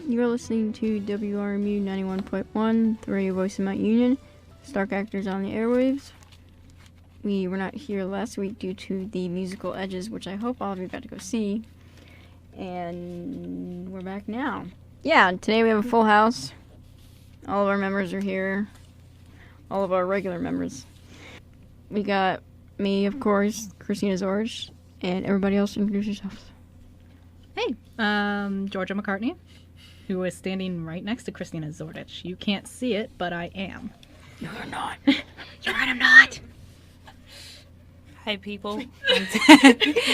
You're listening to WRMU 91.1, the radio voice of Mount Union. Stark Actors on the Airwaves. We were not here last week due to the musical Edges, which I hope all of you got to go see. And we're back now. Yeah, today we have a full house. All of our members are here. All of our regular members. We got me, of course, Christina Zorge, and everybody else introduce yourselves. Hey, Georgia McCartney, who is standing right next to Christina Zordich. You can't see it, but I am. No, you're not. You're right, I'm not. Hi, people.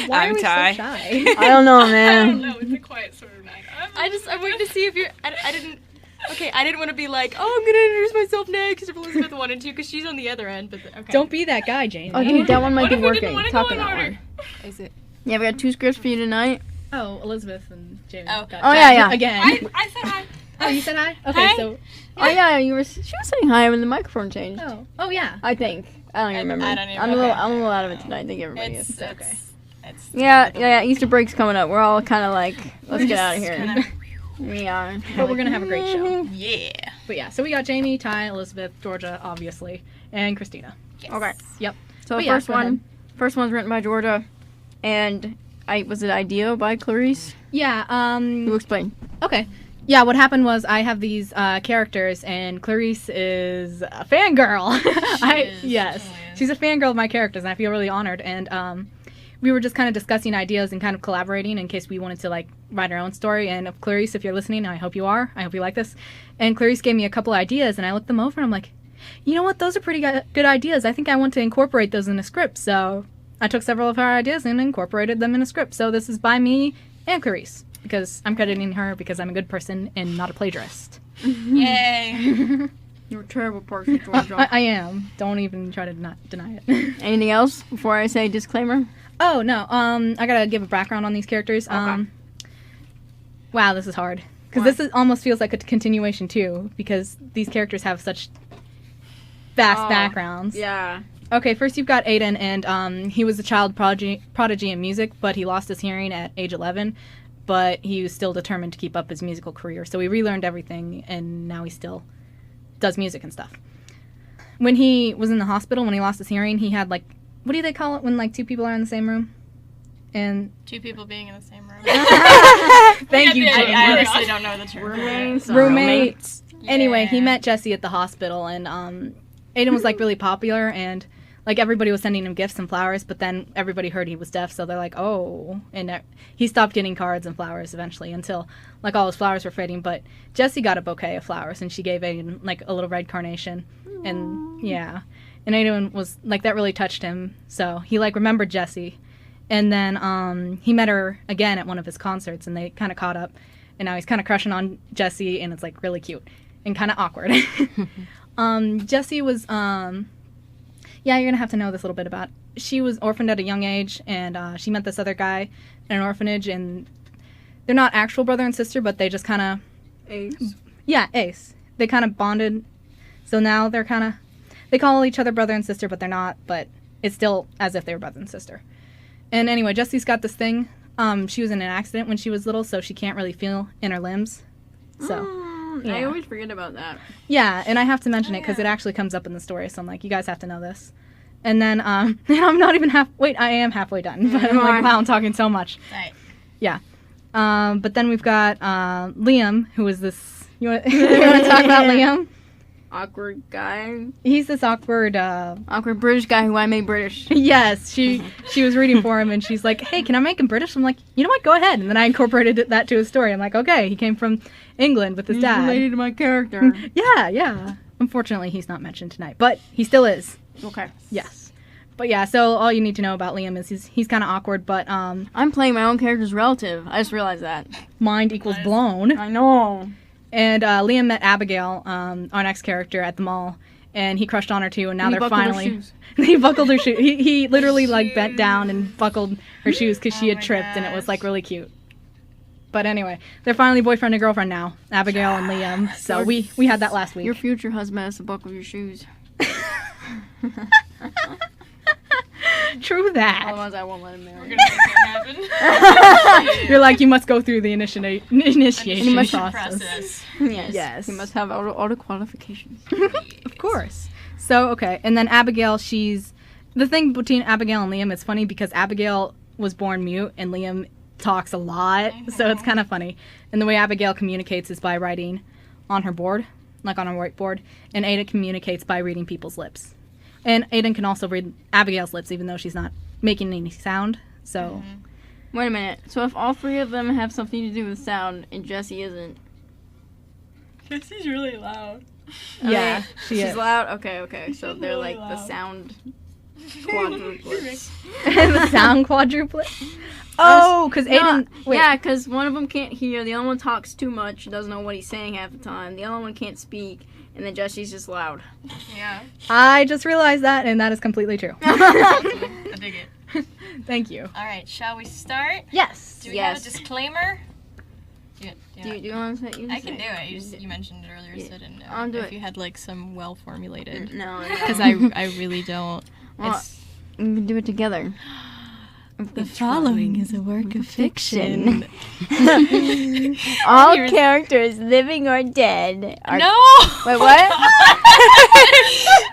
Why I'm are Ty. we so shy? I don't know, man. I don't know. It's a quiet sort of night. I'm waiting to see if you're. I didn't want to be like, oh, I'm gonna introduce myself next if Elizabeth wanted to, because she's on the other end. But okay. Don't be that guy, Jamie. Oh, dude, that one might What be if we working. didn't want to Talk go in in that order? one. Is it? Yeah, we got 2 scripts for you tonight. Oh, Elizabeth and Jamie. Oh. got Oh, yeah. Again. I said hi. Oh, you said hi? Okay, Hi. so... Oh, yeah, she was saying hi when the microphone changed. Oh, yeah. I think. I don't even remember. I don't even- I'm a okay. little out of it tonight. I think everybody is. okay. It's Yeah, Easter break's coming up. We're all kind of like, let's get out of here. kinda- We are. But we're going to have a great show. Yeah. But yeah, so we got Jamie, Ty, Elizabeth, Georgia, obviously, and Christina. Yes. Okay. Yep. So But the yeah, first go ahead. one's written by Georgia, and was it Ideo by Clarice? Yeah, You explain. Okay. Yeah, what happened was I have these characters, and Clarice is a fangirl. Yes. She's a fangirl of my characters, and I feel really honored. And we were just kind of discussing ideas and kind of collaborating in case we wanted to, like, write our own story. And Clarice, if you're listening, I hope you are. I hope you like this. And Clarice gave me a couple ideas, and I looked them over, and I'm like, you know what? Those are pretty good ideas. I think I want to incorporate those in a script. So I took several of her ideas and incorporated them in a script. So this is by me and Clarice, because I'm crediting her because I'm a good person and not a plagiarist. Yay. You're a terrible person, Georgia. I am. Don't even try to deny it. Anything else before I say disclaimer? Oh, no. I gotta give a background on these characters. Okay. Wow, this is hard. Because Why? this almost feels like a continuation, too, because these characters have such vast backgrounds. Yeah. Okay, first you've got Aiden, and he was a child prodigy in music, but he lost his hearing at age 11, but he was still determined to keep up his musical career. So he relearned everything, and now he still does music and stuff. When he was in the hospital, when he lost his hearing, he had, like, what do they call it when, like, 2 people are in the same room? And 2 people being in the same room. thank you, Jamie. I honestly don't know the term. Roommates. Anyway, he Yeah. met Jessie at the hospital, and Aiden was, like, really popular, and, like, everybody was sending him gifts and flowers, but then everybody heard he was deaf, so they're like, oh. And he stopped getting cards and flowers eventually until, like, all his flowers were fading. But Jessie got a bouquet of flowers, and she gave Aiden, like, a little red carnation. And, yeah. And Aiden was, like, that really touched him, so he, like, remembered Jessie. And then he met her again at one of his concerts, and they kind of caught up. And now he's kind of crushing on Jessie, and it's, like, really cute and kind of awkward. Jessie was, yeah, you're going to have to know this a little bit about. She was orphaned at a young age, and she met this other guy in an orphanage, and they're not actual brother and sister, but they just kind of... Ace. Yeah, Ace. They kind of bonded, so now they're kind of... They call each other brother and sister, but they're not, but it's still as if they were brother and sister. And anyway, Jessie's got this thing. She was in an accident when she was little, so she can't really feel in her limbs. So, I yeah. always forget about that. Yeah, and I have to mention it because it actually comes up in the story, so I'm like, you guys have to know this. And then, and I'm not even wait, I am halfway done, but I'm like, wow, I'm talking so much. Right. Yeah. But then we've got Liam, who is this, you want to talk about Liam? Awkward guy. He's this awkward, Awkward British guy who I made British. yes, she was reading for him, and she's like, hey, can I make him British? I'm like, you know what, go ahead. And then I incorporated that to his story. I'm like, okay, he came from England with his dad. Related to my character. Yeah. Unfortunately, he's not mentioned tonight, but he still is. Okay. Yes. But yeah, so all you need to know about Liam is he's kind of awkward, but I'm playing my own character's relative. I just realized that. mind equals blown. I know. And Liam met Abigail, our next character, at the mall, and he crushed on her too, and now He they're buckled her finally... shoes. He buckled her shoes. He literally, like, bent down and buckled her shoes because she Oh had my tripped, and it was, gosh. like, really cute. But anyway, they're finally boyfriend and girlfriend now, Abigail and Liam. So we had that last week. Your future husband has to buckle your shoes. True that. Otherwise, I won't let him We're marry. gonna make it happen. You're like, you must go through the initiation Initiation process. Yes. Yes. He must have all the qualifications. Of course. So, okay. And then Abigail, the thing between Abigail and Liam is funny because Abigail was born mute and Liam talks a lot. So it's kind of funny. And the way Abigail communicates is by writing on her board, like on a whiteboard. And Ada communicates by reading people's lips. And Aiden can also read Abigail's lips even though she's not making any sound. So, Wait a minute. So if all three of them have something to do with sound and Jessie isn't, Jessie's really loud. yeah, she's is. loud. Okay. So they're really like loud. the sound quadruplets. The sound quadruplet. Oh, because Aiden. Wait. Yeah, because one of them can't hear. The other one talks too much. Doesn't know what he's saying half the time. The other one can't speak. And then Jessie's just loud. Yeah. I just realized that, and that is completely true. I dig it. Thank you. All right, shall we start? Yes. Do we have a disclaimer? Yeah. Do you want to say it? I can do it. You mentioned it earlier, so I didn't know I'll do if it. you had like some well formulated. No. Because I really don't. Well, It's, we can do it together. the following is a work of fiction. All Yours- characters, living or dead, are... No. Wait, what?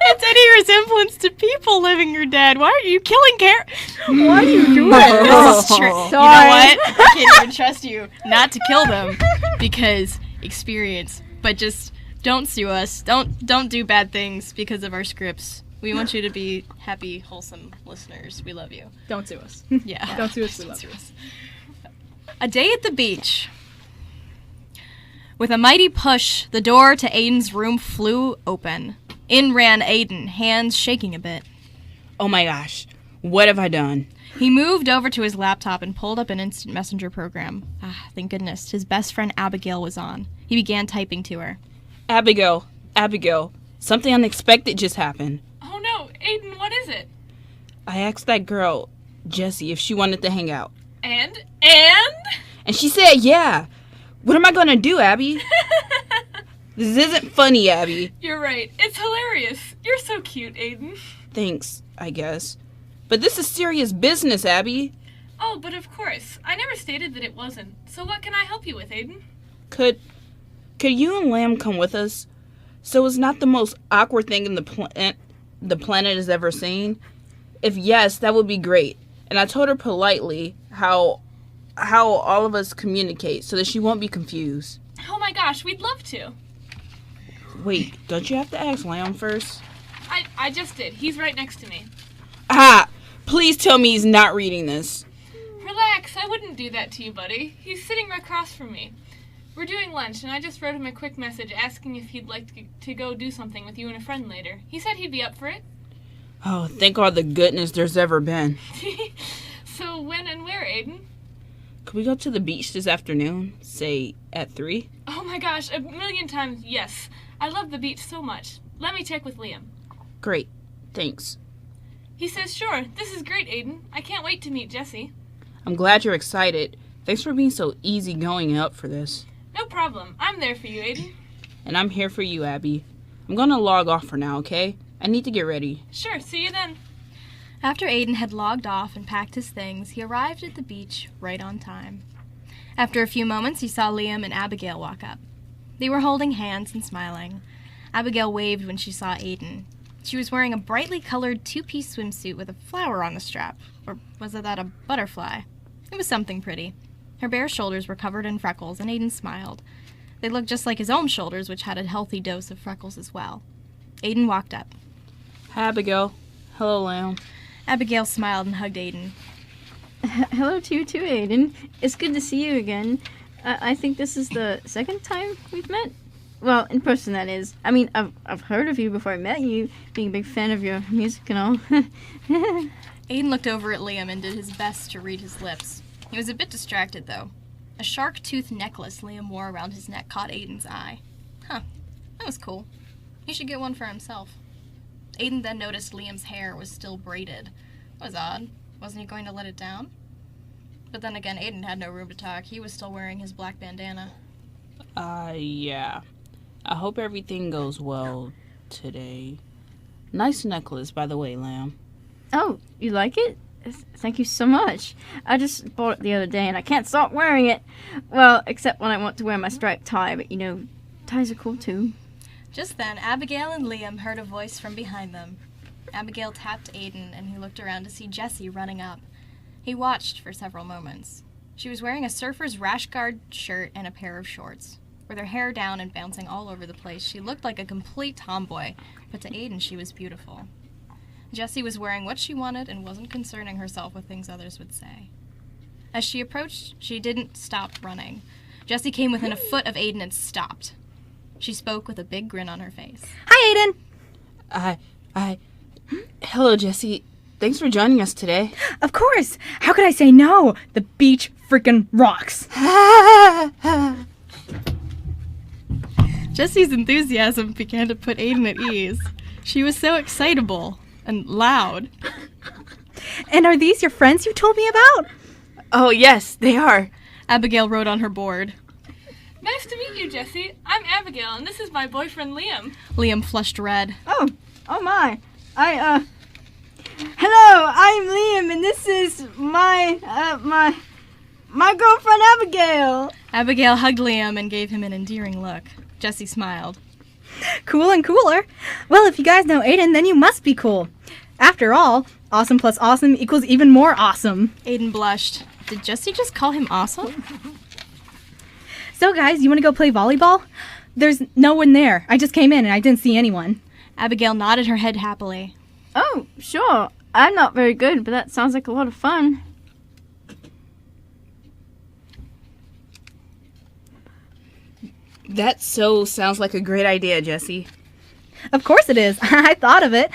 It's any resemblance to people living or dead. Why are you killing Why are you doing This is true. You know Sorry. what? I can't even trust you not to kill them because experience. But just don't sue us. Don't do bad things because of our scripts. We want you to be happy, wholesome listeners. We love you. Don't sue us. Yeah. Don't sue us. We love you. A day at the beach. With a mighty push, the door to Aiden's room flew open. In ran Aiden, hands shaking a bit. Oh my gosh, what have I done? He moved over to his laptop and pulled up an instant messenger program. Ah, thank goodness. His best friend Abigail was on. He began typing to her. Abigail, something unexpected just happened. Oh no, Aiden, what is it? I asked that girl, Jessie, if she wanted to hang out. And? And she said, yeah. What am I gonna do, Abby? This isn't funny, Abby. You're right. It's hilarious. You're so cute, Aiden. Thanks, I guess. But this is serious business, Abby. Oh, but of course. I never stated that it wasn't. So what can I help you with, Aiden? Could you and Lamb come with us? So it's not the most awkward thing in the planet has ever seen? If yes, that would be great. And I told her politely how all of us communicate so that she won't be confused. Oh my gosh, we'd love to. Wait, don't you have to ask Lamb first? I just did. He's right next to me. Ah! Please tell me he's not reading this. Relax, I wouldn't do that to you, buddy. He's sitting right across from me. We're doing lunch, and I just wrote him a quick message asking if he'd like to go do something with you and a friend later. He said he'd be up for it. Oh, thank all the goodness there's ever been. So when and where, Aiden? Could we go to the beach this afternoon? Say, at 3? Oh my gosh, a million times yes. I love the beach so much. Let me check with Liam. Great. Thanks. He says, sure, this is great, Aiden. I can't wait to meet Jessie. I'm glad you're excited. Thanks for being so easygoing and up for this. No problem. I'm there for you, Aiden. And I'm here for you, Abby. I'm gonna log off for now, okay? I need to get ready. Sure, see you then. After Aiden had logged off and packed his things, he arrived at the beach right on time. After a few moments, he saw Liam and Abigail walk up. They were holding hands and smiling. Abigail waved when she saw Aiden. She was wearing a brightly colored two-piece swimsuit with a flower on the strap. Or was that a butterfly? It was something pretty. Her bare shoulders were covered in freckles, and Aiden smiled. They looked just like his own shoulders, which had a healthy dose of freckles as well. Aiden walked up. Hi, Abigail. Hello, Lamb. Abigail smiled and hugged Aiden. Hello to you too, Aiden. It's good to see you again. I think this is the second time we've met. Well, in person, that is. I mean, I've heard of you before I met you, being a big fan of your music and all. Aiden looked over at Liam and did his best to read his lips. He was a bit distracted, though. A shark-tooth necklace Liam wore around his neck caught Aiden's eye. Huh, that was cool. He should get one for himself. Aiden then noticed Liam's hair was still braided. That was odd. Wasn't he going to let it down? But then again, Aiden had no room to talk. He was still wearing his black bandana. Yeah. I hope everything goes well today. Nice necklace, by the way, Lamb. Oh, you like it? Thank you so much. I just bought it the other day and I can't stop wearing it. Well, except when I want to wear my striped tie, but ties are cool too. Just then, Abigail and Liam heard a voice from behind them. Abigail tapped Aiden, and he looked around to see Jessie running up. He watched for several moments. She was wearing a surfer's rash guard shirt and a pair of shorts. With her hair down and bouncing all over the place, she looked like a complete tomboy, but to Aiden she was beautiful. Jessie was wearing what she wanted and wasn't concerning herself with things others would say. As she approached, she didn't stop running. Jessie came within a foot of Aiden and stopped. She spoke with a big grin on her face. Hi, Aiden! Hello, Jessie. Thanks for joining us today. Of course! How could I say no? The beach freaking rocks! Jessie's enthusiasm began to put Aiden at ease. She was so excitable and loud. And are these your friends you told me about? Oh, yes, they are. Abigail wrote on her board. Nice to meet you, Jessie. I'm Abigail, and this is my boyfriend, Liam. Liam flushed red. Oh my. Hello, I'm Liam, and this is my girlfriend, Abigail. Abigail hugged Liam and gave him an endearing look. Jessie smiled. Cool and cooler. Well, if you guys know Aiden, then you must be cool. After all, awesome plus awesome equals even more awesome. Aiden blushed. Did Jessie just call him awesome? So, guys, you want to go play volleyball? There's no one there. I just came in and I didn't see anyone. Abigail nodded her head happily. Oh, sure. I'm not very good, but that sounds like a lot of fun. That sounds like a great idea, Jessie. Of course it is. I thought of it.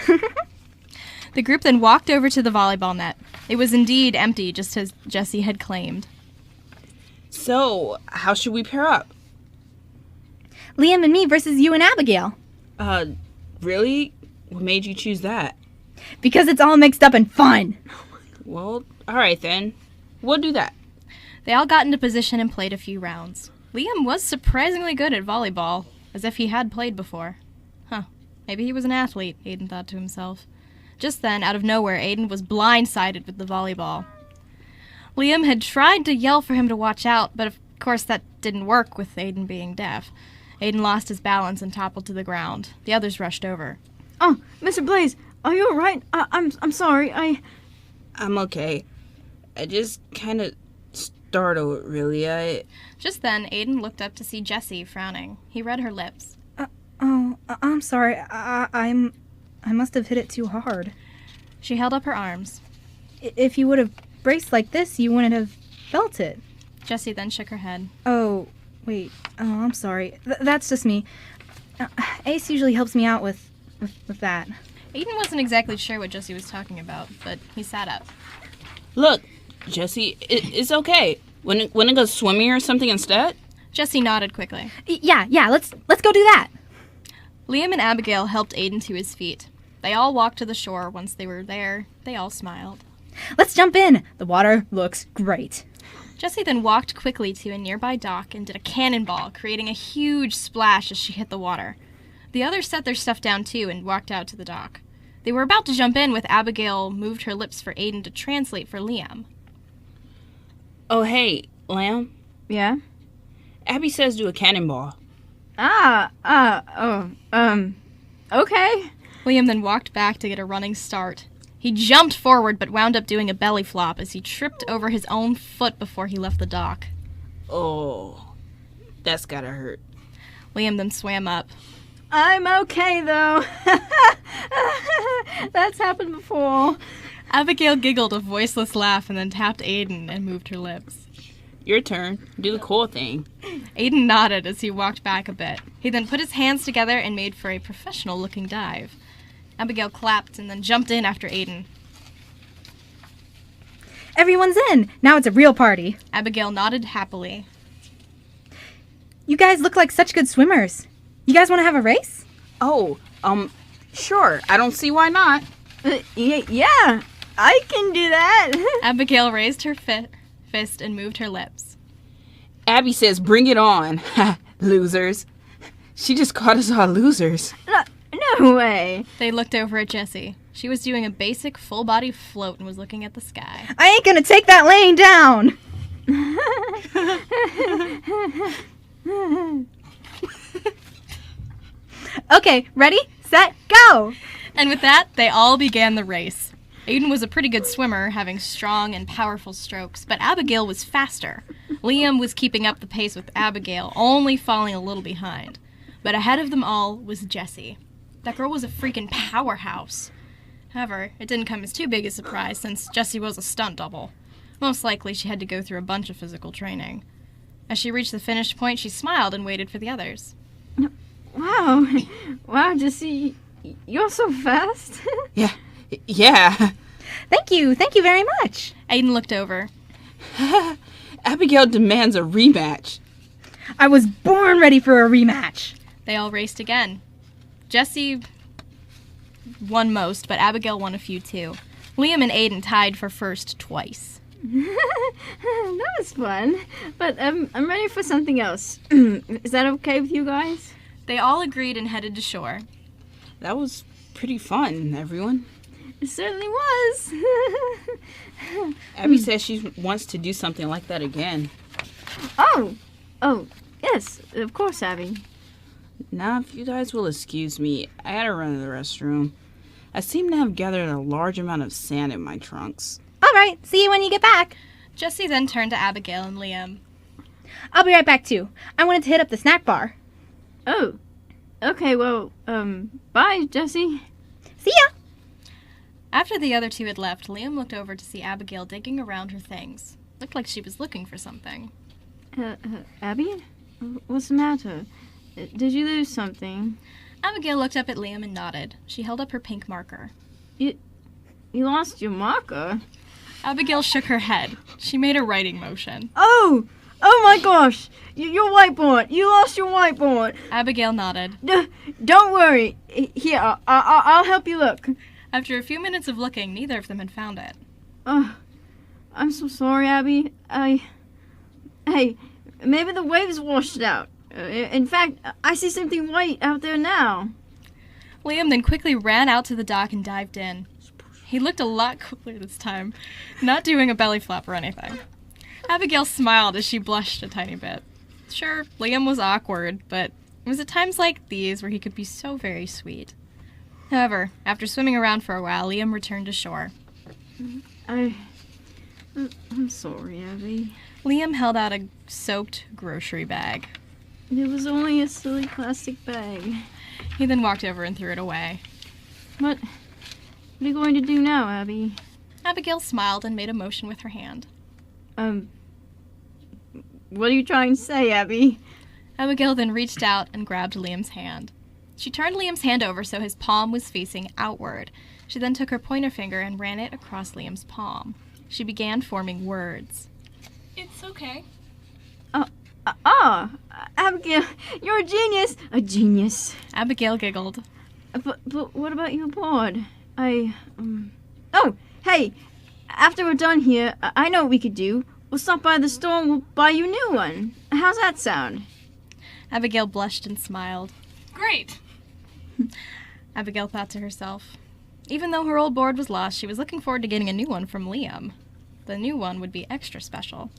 The group then walked over to the volleyball net. It was indeed empty, just as Jessie had claimed. So, how should we pair up? Liam and me versus you and Abigail. Really? What made you choose that? Because it's all mixed up and fun. Well, alright then. We'll do that. They all got into position and played a few rounds. Liam was surprisingly good at volleyball, as if he had played before. Maybe he was an athlete, Aiden thought to himself. Just then, out of nowhere, Aiden was blindsided with the volleyball. Liam had tried to yell for him to watch out, but of course that didn't work with Aiden being deaf. Aiden lost his balance and toppled to the ground. The others rushed over. Oh, Mr. Blaze, are you alright? I'm sorry, I'm okay. I just kind of startled, really. Just then, Aiden looked up to see Jessie frowning. He read her lips. I'm sorry. I must have hit it too hard. She held up her arms. If you would have braced like this, you wouldn't have felt it. Jessie then shook her head. Oh, wait. Oh, I'm sorry. That's just me. Ace usually helps me out with that. Aiden wasn't exactly sure what Jessie was talking about, but he sat up. Look, Jessie, it's okay. Wanna go swimming or something instead? Jessie nodded quickly. Yeah, let's go do that. Liam and Abigail helped Aiden to his feet. They all walked to the shore. Once they were there, they all smiled. Let's jump in. The water looks great. Jessie then walked quickly to a nearby dock and did a cannonball, creating a huge splash as she hit the water. The others set their stuff down too and walked out to the dock. They were about to jump in when Abigail moved her lips for Aiden to translate for Liam. Oh, hey, Lamb. Yeah? Abby says do a cannonball. Okay. Liam then walked back to get a running start. He jumped forward but wound up doing a belly flop as he tripped over his own foot before he left the dock. Oh, that's gotta hurt. Liam then swam up. I'm okay, though. That's happened before. Abigail giggled a voiceless laugh and then tapped Aiden and moved her lips. Your turn. Do the cool thing. Aiden nodded as he walked back a bit. He then put his hands together and made for a professional-looking dive. Abigail clapped and then jumped in after Aiden. Everyone's in. Now it's a real party. Abigail nodded happily. You guys look like such good swimmers. You guys want to have a race? Oh, sure. I don't see why not. Yeah, I can do that. Abigail raised her fist and moved her lips. Abby says bring it on. Losers. She just called us all losers. No way. They looked over at Jessie. She was doing a basic full-body float and was looking at the sky. I ain't gonna take that laying down! Okay, ready, set, go! And with that, they all began the race. Aiden was a pretty good swimmer, having strong and powerful strokes, but Abigail was faster. Liam was keeping up the pace with Abigail, only falling a little behind. But ahead of them all was Jessie. That girl was a freaking powerhouse. However, it didn't come as too big a surprise since Jessie was a stunt double. Most likely she had to go through a bunch of physical training. As she reached the finish point, she smiled and waited for the others. Wow. Wow, Jessie, you're so fast. Yeah. Thank you very much. Aiden looked over. Abigail demands a rematch. I was born ready for a rematch. They all raced again. Jessie won most, but Abigail won a few too. Liam and Aiden tied for first twice. That was fun, but I'm ready for something else. Is that okay with you guys? They all agreed and headed to shore. That was pretty fun, everyone. It certainly was. Abby says she wants to do something like that again. Oh, yes, of course, Abby. Now, if you guys will excuse me, I gotta run to the restroom. I seem to have gathered a large amount of sand in my trunks. All right, see you when you get back. Jessie then turned to Abigail and Liam. I'll be right back too. I wanted to hit up the snack bar. Oh, okay, well, bye, Jessie. See ya! After the other two had left, Liam looked over to see Abigail digging around her things. Looked like she was looking for something. Abby? What's the matter? Did you lose something? Abigail looked up at Liam and nodded. She held up her pink marker. You lost your marker? Abigail shook her head. She made a writing motion. Oh my gosh! Your whiteboard! You lost your whiteboard! Abigail nodded. Don't worry. Here, I'll help you look. After a few minutes of looking, neither of them had found it. I'm so sorry, Abby. Hey, maybe the waves washed it out. In fact, I see something white out there now. Liam then quickly ran out to the dock and dived in. He looked a lot cooler this time, not doing a belly flop or anything. Abigail smiled as she blushed a tiny bit. Sure, Liam was awkward, but it was at times like these where he could be so very sweet. However, after swimming around for a while, Liam returned to shore. I'm sorry, Abby. Liam held out a soaked grocery bag. It was only a silly plastic bag. He then walked over and threw it away. What are you going to do now, Abby? Abigail smiled and made a motion with her hand. What are you trying to say, Abby? Abigail then reached out and grabbed Liam's hand. She turned Liam's hand over so his palm was facing outward. She then took her pointer finger and ran it across Liam's palm. She began forming words. It's okay. Abigail, you're a genius! A genius. Abigail giggled. But what about your board? Oh, hey, after we're done here, I know what we could do. We'll stop by the store and we'll buy you a new one. How's that sound? Abigail blushed and smiled. Great. Abigail thought to herself. Even though her old board was lost, she was looking forward to getting a new one from Liam. The new one would be extra special.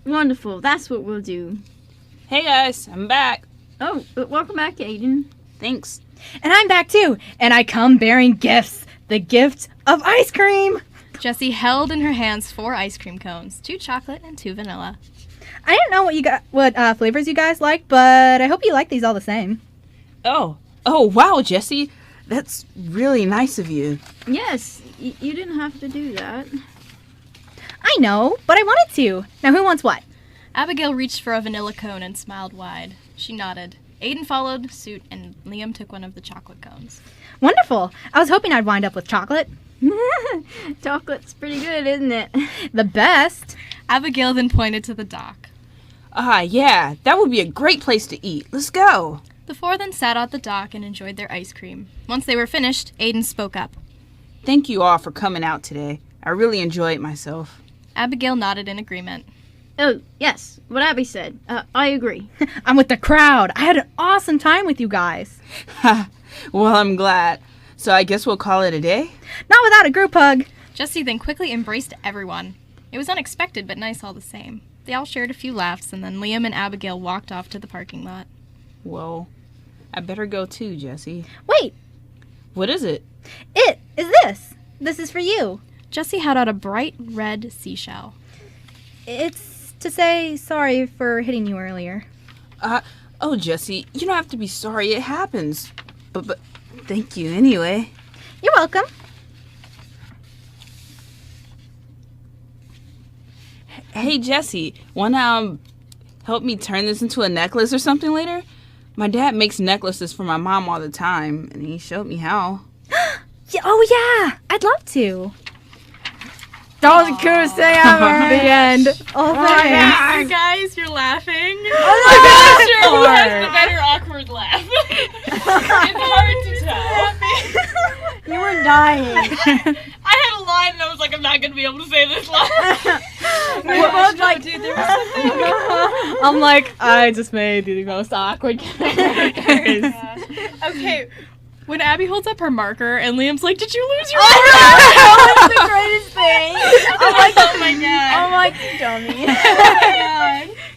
Wonderful, that's what we'll do. Hey guys, I'm back. Oh, but welcome back, Aiden. Thanks. And I'm back too, and I come bearing gifts. The gift of ice cream. Jessie held in her hands 4 ice cream cones, 2 chocolate and 2 vanilla. I didn't know what flavors you guys like, but I hope you like these all the same. Oh wow, Jessie. That's really nice of you. Yes, you didn't have to do that. I know, but I wanted to. Now who wants what? Abigail reached for a vanilla cone and smiled wide. She nodded. Aiden followed suit, and Liam took one of the chocolate cones. Wonderful. I was hoping I'd wind up with chocolate. Chocolate's pretty good, isn't it? The best. Abigail then pointed to the dock. Yeah, that would be a great place to eat. Let's go. The 4 then sat at the dock and enjoyed their ice cream. Once they were finished, Aiden spoke up. Thank you all for coming out today. I really enjoyed myself. Abigail nodded in agreement. Oh, yes, what Abby said. I agree. I'm with the crowd. I had an awesome time with you guys. Well, I'm glad. So I guess we'll call it a day? Not without a group hug. Jessie then quickly embraced everyone. It was unexpected but nice all the same. They all shared a few laughs, and then Liam and Abigail walked off to the parking lot. Well, I better go too, Jessie. Wait, What is it? it is this. This is for you. Jessie held out a bright red seashell. It's to say sorry for hitting you earlier. Oh, Jessie, you don't have to be sorry. It happens. But thank you anyway. You're welcome. Hey, Jessie, wanna help me turn this into a necklace or something later? My dad makes necklaces for my mom all the time, and he showed me how. Yeah, oh yeah, I'd love to. That was the coolest thing ever. The end. Oh, thanks. You guys, you're laughing. I'm not sure who has the better awkward laugh. It's hard to tell. You were dying. I had a line and I was like, I'm not going to be able to say this line. We're both like, dude, there was something. I'm like, I just made the most awkward characters. Okay, when Abby holds up her marker and Liam's like, did you lose your that was the greatest thing. I'm like, Oh my god. I'm like, you dummy.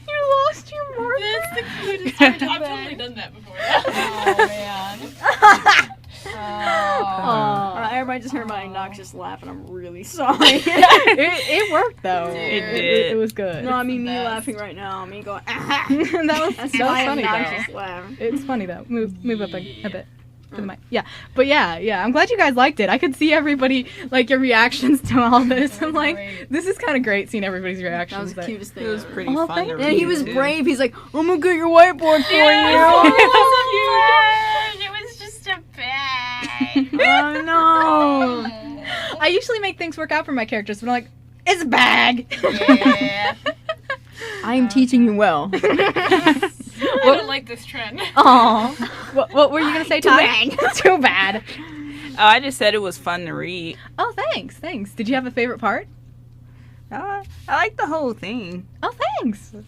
You lost your marker. That's the cutest part. I've totally done that before. Oh, man. Alright, everybody just heard my obnoxious laugh, and I'm really sorry. It worked though. It did. It was good. No, I mean me laughing right now. Me going, that was That's that was my funny though. obnoxious laugh. It's funny though. Move up a bit. To the mic. Yeah, but yeah. I'm glad you guys liked it. I could see everybody like your reactions to all this. I'm like, this is kind of great seeing everybody's reactions. That was the cutest thing It was ever. pretty Oh, fun thank to you. read. And he was too. brave. He's like, I'm gonna get your whiteboard for you. It was just a bag. Oh no. I usually make things work out for my characters, but I'm like, it's a bag. Yeah. I am teaching you well. I don't like this trend. Aw. What were you gonna say, Ty? Too bad. Oh, I just said it was fun to read. Oh, thanks. Did you have a favorite part? I like the whole thing. Oh, thanks. The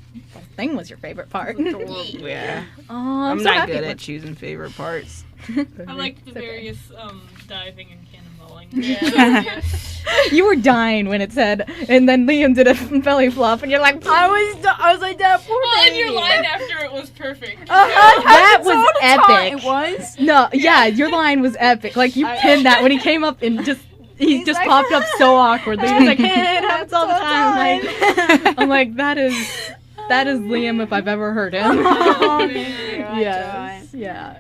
thing was your favorite part. Yeah. Oh, I'm so not happy good with- at choosing favorite parts. I liked the It's okay. various diving and cannonballing. Yeah. You were dying when it said, and then Liam did a belly flop, and you're like, I was like that poor Well, and baby. your line after it was perfect. that was epic. It was. No, yeah, your line was epic. Like you pinned that when he came up and he just like, popped up so awkwardly. He was like, hey, it happens all the time. Like, I'm like, that is Liam if I've ever heard him. Oh, man. Yes, yeah.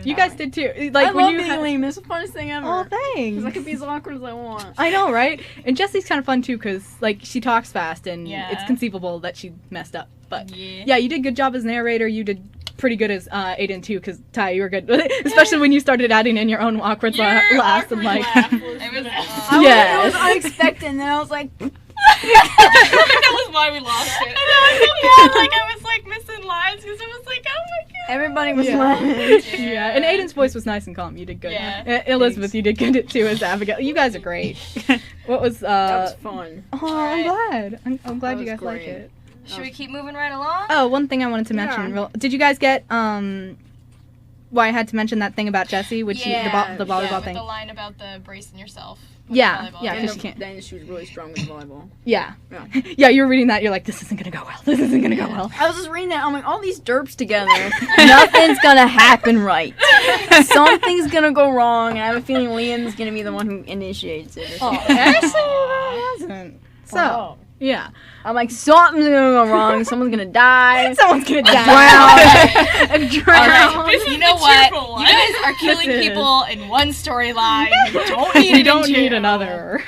You guys did too. I Like when love you being had- Liam. It's the funnest thing ever. Oh, Because thanks. I can be as awkward as I want. I know, right? And Jessie's kind of fun too, because like she talks fast, and Yeah. it's conceivable that she messed up. But Yeah. yeah, you did a good job as narrator. You did pretty good as Aiden too, because Ty, you were good, especially when you started adding in your own awkward Your laughs and awkward like. laugh was It was the best. awesome. Yes. It was unexpected, and then I was like, That was why we lost it. Like I was like missing lines because it was like, oh my god. everybody was Yeah. laughing. Yeah, and Aiden's voice was nice and calm. You did good. Yeah. Elizabeth, you did good too as Abigail. You guys are great. What was That was fun. Oh, I'm glad. I'm glad That you was guys like great. it. Should we keep moving right along? Oh, one thing I wanted to mention. Yeah. Did you guys get why I had to mention that thing about Jessie, which the volleyball with thing? the line about the bracing yourself. Yeah, volleyball. yeah, And 'cause she can't. then she was really strong with volleyball. Yeah. Yeah. Yeah, you're reading that. You're like, this isn't gonna go well. This isn't gonna go well. I was just reading that. I'm like, all these derps together, nothing's gonna happen right. Something's gonna go wrong, and I have a feeling Liam's gonna be the one who initiates it. Or Oh, something. actually, that hasn't. So, yeah. I'm like, something's gonna go wrong. Someone's gonna die. Someone's gonna Drown. die. Drown. This is You know the what? cheerful one. You guys are killing This is- people in one storyline. You don't need You it in don't two. need another.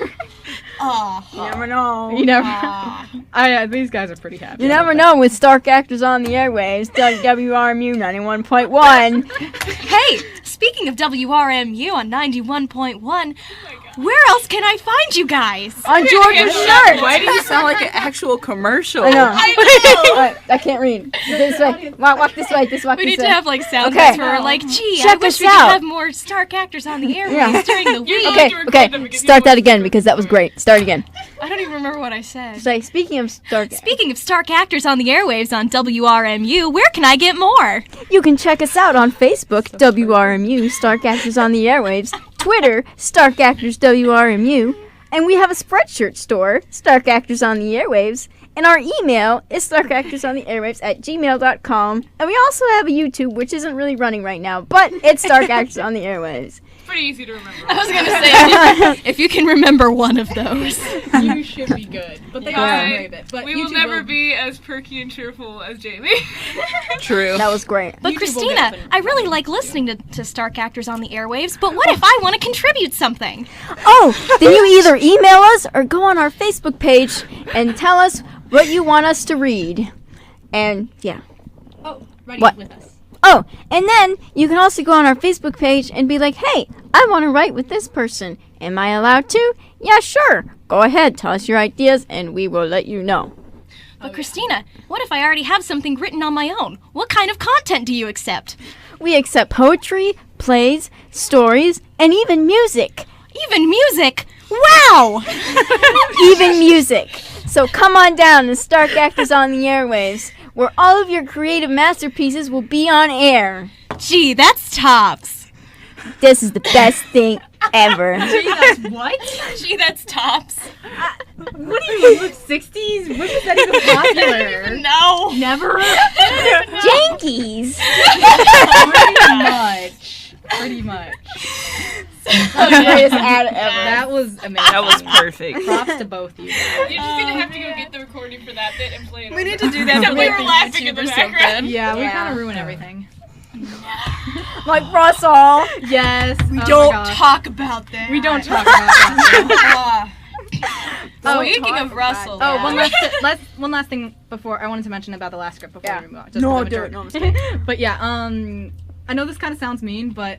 Oh. You never know. You never. Ah. These guys are pretty happy. You never about know with Stark Actors on the Airwaves, WRMU 91.1. Hey, speaking of WRMU on 91.1, where else can I find you guys? On George's shirt. Why do you sound like an actual commercial? I know. I I can't read. This way. Walk this way. Walk We this need way. to have like sound Okay. bites where we're like, gee, I Check wish us we out. could have more Stark actors on the airwaves Yeah. during the week. Okay, okay. Start that again because that was great. Start again. I don't even remember what I said. Say, speaking of Stark, Speaking of Stark actors on the airwaves on WRMU, where can I get more? you can check us out on Facebook, WRMU Stark Actors on the Airwaves, Twitter, Stark Actors WRMU, and we have a Spreadshirt store, Stark Actors on the Airwaves, and our email is starkactorsontheairwaves@gmail.com, and we also have a YouTube, which isn't really running right now, but it's Stark Actors on the Airwaves. Pretty easy to remember. I was gonna say, if you can remember one of those. You should be good. But they Yeah. are brave it. But We will YouTube never be as perky and cheerful as Jamie. True. That was great. But YouTube will Christina, get them. I really like listening to Stark Actors on the Airwaves, but what if I want to contribute something? Oh, then you either email us or go on our Facebook page and tell us what you want us to read. And, yeah. Oh, writing What? with us. Oh, and then you can also go on our Facebook page and be like, hey, I want to write with this person. Am I allowed to? Yeah, sure. Go ahead, tell us your ideas, and we will let you know. But Christina, what if I already have something written on my own? What kind of content do you accept? We accept poetry, plays, stories, and even music. Even music? Wow! Even music. So come on down to Stark Actors on the Airwaves, where all of your creative masterpieces will be on air. Gee, that's tops. This is the best thing ever. That's what? Gee, that's tops. What do you look 60s? When was that even popular? No. Never? Jankies. Pretty much. Greatest ad ever. That was amazing. That was perfect. Props to both you guys. You're just gonna have to go get the recording for that bit and play it. We need to do that Except for we like were the laughing in YouTube the or background. something. Yeah, we Yeah. kind of ruin everything. Like Russell. Yes. We oh don't my gosh. talk about that. We don't talk about that. Speaking of Russell. Oh, one last thing before I wanted to mention about the last script before we move on. Just No, for the do it. majority. No, I'm just But yeah, I know this kind of sounds mean, but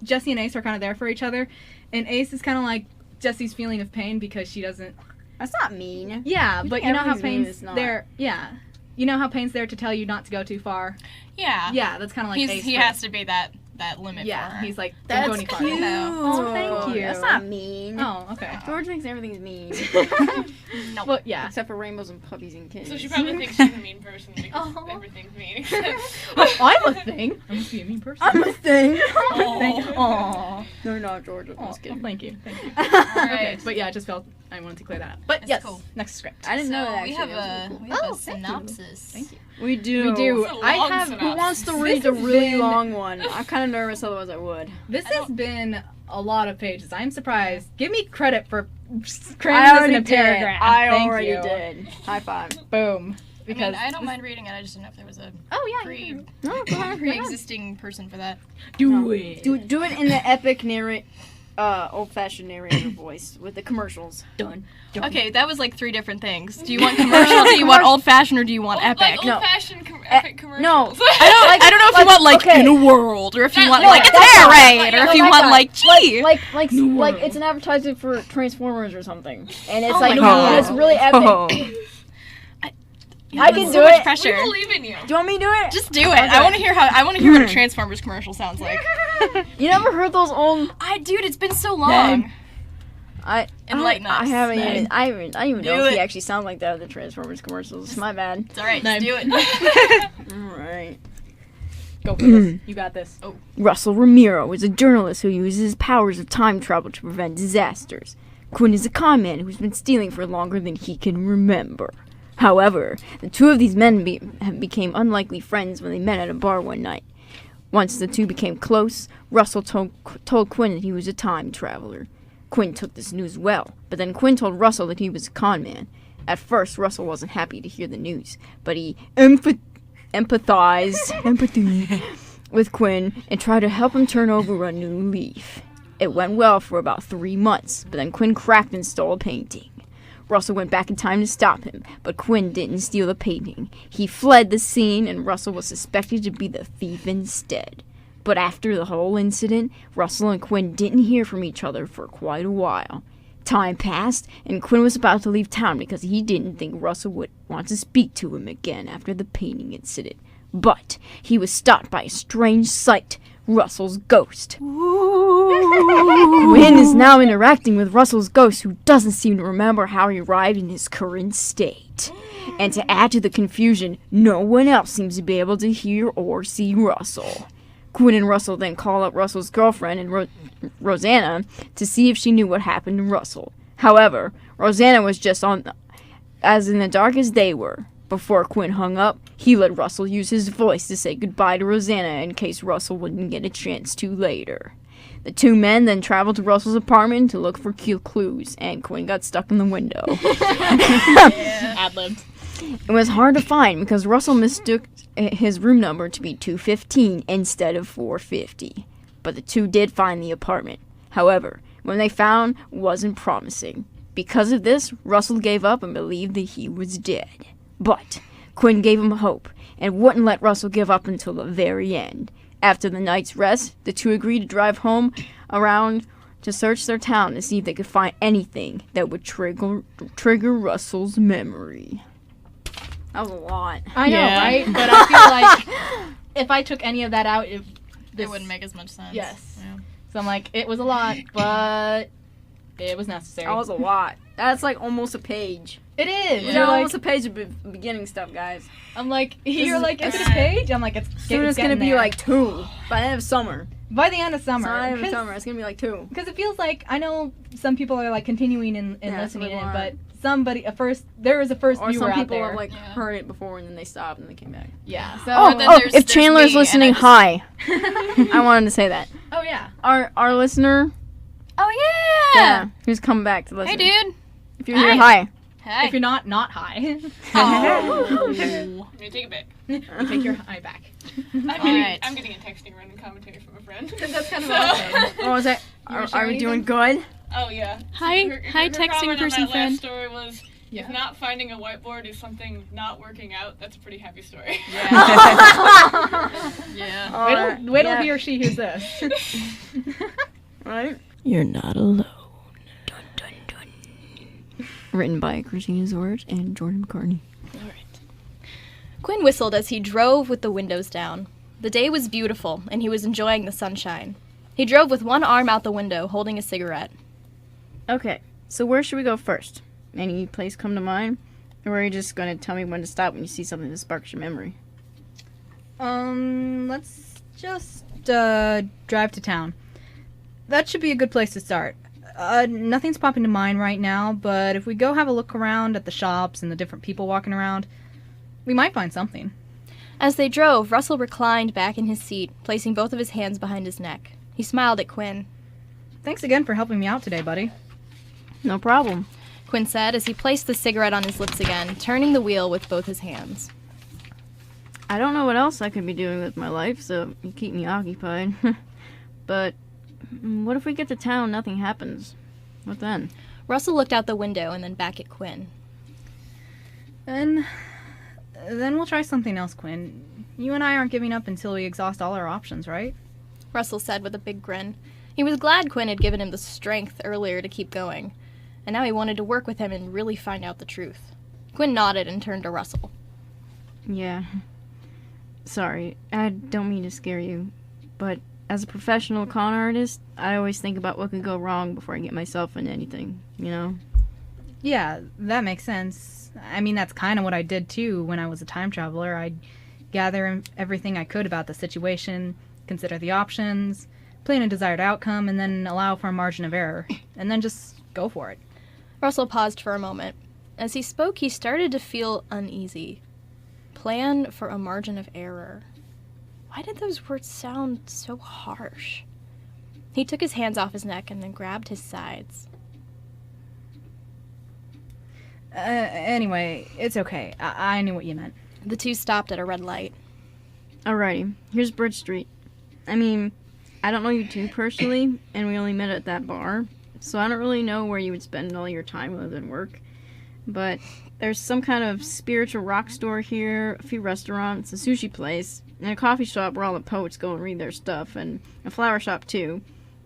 Jessie and Ace are kind of there for each other, and Ace is kind of like Jessie's feeling of pain because she doesn't. That's not mean. Yeah, You but think you know how everything's mean, pain's it's not. there. Yeah, you know how pain's there to tell you not to go too far. Yeah. Yeah, that's kind of like Ace. He for- has to be that limit for Yeah, her. he's like, don't go any farther. Oh, thank you. That's not mean. Oh, okay. George thinks everything's mean. Well, yeah. Except for rainbows and puppies and kittens. So she probably thinks she's a mean person because Oh. everything's mean. Oh, I'm a thing. I must be a mean person. I'm a thing. Thank you. Aw. No, you're not, George. I'm Oh, just kidding. thank you. Thank you. Alright. Okay, but yeah, I just felt I wanted to clear that up. But That's yes, cool. next script. I didn't know So that we actually. have That was a really cool. synopsis. Thank you. We do. We do. It's a I long have. synopsis. Who wants to This read the has really been- long one? I'm kind of nervous, otherwise I would. This has been a lot of pages. I'm surprised. Give me credit for I cramming this already in a paragraph. did. I Thank already you. did. High five. Boom. I Because mean, I don't mind reading it. I just didn't know if there was a Oh yeah. No, go ahead. pre-existing person for that. Do it. Do it in the epic old-fashioned narrator voice with the commercials. Done. Okay, that was like 3 different things. Do you want commercial? Do you want old-fashioned? Or do you want epic? Like No. old-fashioned epic commercials. No. I don't know if you want like okay. in a world, or if you That- want no, like it's that air guy. raid, or No, if you that want guy. like gee. Like it's an advertisement for Transformers or something, and it's Oh like my God. it's really epic. Oh. I can so do much it. pressure. We believe in you. Do you want me to do it? Just do it. I want to hear what a Transformers commercial sounds like. You never heard those old? Dude, it's been so long. Enlighten I us. haven't even. I don't even know Do if he it. actually sounds like that in the Transformers commercials. My bad. It's all right. Name. Just do it. All right. Go for this. You got this. Oh. Russell Ramiro is a journalist who uses his powers of time travel to prevent disasters. Quinn is a con man who's been stealing for longer than he can remember. However, the two of these men became unlikely friends when they met at a bar one night. Once the two became close, Russell told Quinn that he was a time traveler. Quinn took this news well, but then Quinn told Russell that he was a con man. At first, Russell wasn't happy to hear the news, but he empathized with Quinn and tried to help him turn over a new leaf. It went well for about 3 months, but then Quinn cracked and stole a painting. Russell went back in time to stop him, but Quinn didn't steal the painting. He fled the scene, and Russell was suspected to be the thief instead. But after the whole incident, Russell and Quinn didn't hear from each other for quite a while. Time passed, and Quinn was about to leave town because he didn't think Russell would want to speak to him again after the painting incident. But he was stopped by a strange sight, Russell's ghost. Quinn is now interacting with Russell's ghost, who doesn't seem to remember how he arrived in his current state. And to add to the confusion, no one else seems to be able to hear or see Russell. Quinn and Russell then call up Russell's girlfriend and Rosanna to see if she knew what happened to Russell. However, Rosanna was just as in the dark as they were. Before Quinn hung up, he let Russell use his voice to say goodbye to Rosanna in case Russell wouldn't get a chance to later. The two men then traveled to Russell's apartment to look for clues, and Quinn got stuck in the window. Ad-libbed. It was hard to find because Russell mistook his room number to be 215 instead of 450. But the two did find the apartment. However, what they found wasn't promising. Because of this, Russell gave up and believed that he was dead. But Quinn gave him hope and wouldn't let Russell give up until the very end. After the night's rest, the two agreed to drive home around to search their town to see if they could find anything that would trigger Russell's memory. That was a lot. I know, Yeah. right? But I feel like if I took any of that out, It wouldn't make as much sense. Yes. Yeah. So I'm like, it was a lot, but it was necessary. That was a lot. That's like almost a page. It is. Yeah, You're like, almost a page of beginning stuff, guys. I'm like, you're is- like, is it a page? I'm like, it's Soon it's gonna getting be there. like 2 by the end of summer. by the end of summer. By the end of summer, it's gonna be like 2. Because it feels like, I know some people are like continuing and Yeah, listening some in it, people but there was a first Or viewer some out people there. have like Yeah. heard it before and then they stopped and they came back. Yeah. So. Oh, then oh there's if Chandler's me, and listening, I just- hi. I wanted to say that. Oh yeah. Our listener, Oh yeah. who's come back to listen. Hey, dude. If you're here, hi. Hey. If you're not high, Oh. I'm gonna take it back. you take your eye back. Alright. I'm getting a texting random commentary from a friend. That's kind of So- what I'm saying. Oh, is that? wanna Are share we doing anything? good? Oh yeah. Hi- hi, her texting comment person on that friend. last story was, Yeah. if not finding a whiteboard is something not working out, that's a pretty happy story. Yeah. Wait till he or she hears this. Right? You're not alone. Dun, dun, dun. Written by Christina Zorge and Jordan McCartney. Quinn whistled as he drove with the windows down. The day was beautiful, and he was enjoying the sunshine. He drove with one arm out the window, holding a cigarette. Okay, so where should we go first? Any place come to mind? Or are you just going to tell me when to stop when you see something that sparks your memory? Let's just drive to town. That should be a good place to start. Nothing's popping to mind right now, but if we go have a look around at the shops and the different people walking around, we might find something. As they drove, Russell reclined back in his seat, placing both of his hands behind his neck. He smiled at Quinn. Thanks again for helping me out today, buddy. No problem. Quinn said as he placed the cigarette on his lips again, turning the wheel with both his hands. I don't know what else I could be doing with my life, so you keep me occupied. But what if we get to town and nothing happens? What then? Russell looked out the window and then back at Quinn. Then we'll try something else, Quinn. You and I aren't giving up until we exhaust all our options, right? Russell said with a big grin. He was glad Quinn had given him the strength earlier to keep going, and now he wanted to work with him and really find out the truth. Quinn nodded and turned to Russell. Yeah. Sorry, I don't mean to scare you, but as a professional con artist, I always think about what could go wrong before I get myself into anything, you know? Yeah, that makes sense. I mean, that's kind of what I did too when I was a time traveler. I'd gather everything I could about the situation, consider the options, plan a desired outcome, and then allow for a margin of error, and then just go for it. Russell paused for a moment. As he spoke, he started to feel uneasy. Plan for a margin of error. Why did those words sound so harsh? He took his hands off his neck and then grabbed his sides. Anyway, it's okay. I knew what you meant. The two stopped at a red light. Alrighty, here's Bridge Street. I mean, I don't know you too personally, and we only met at that bar, so I don't really know where you would spend all your time other than work. But there's some kind of spiritual rock store here, a few restaurants, a sushi place, and a coffee shop where all the poets go and read their stuff, and a flower shop too.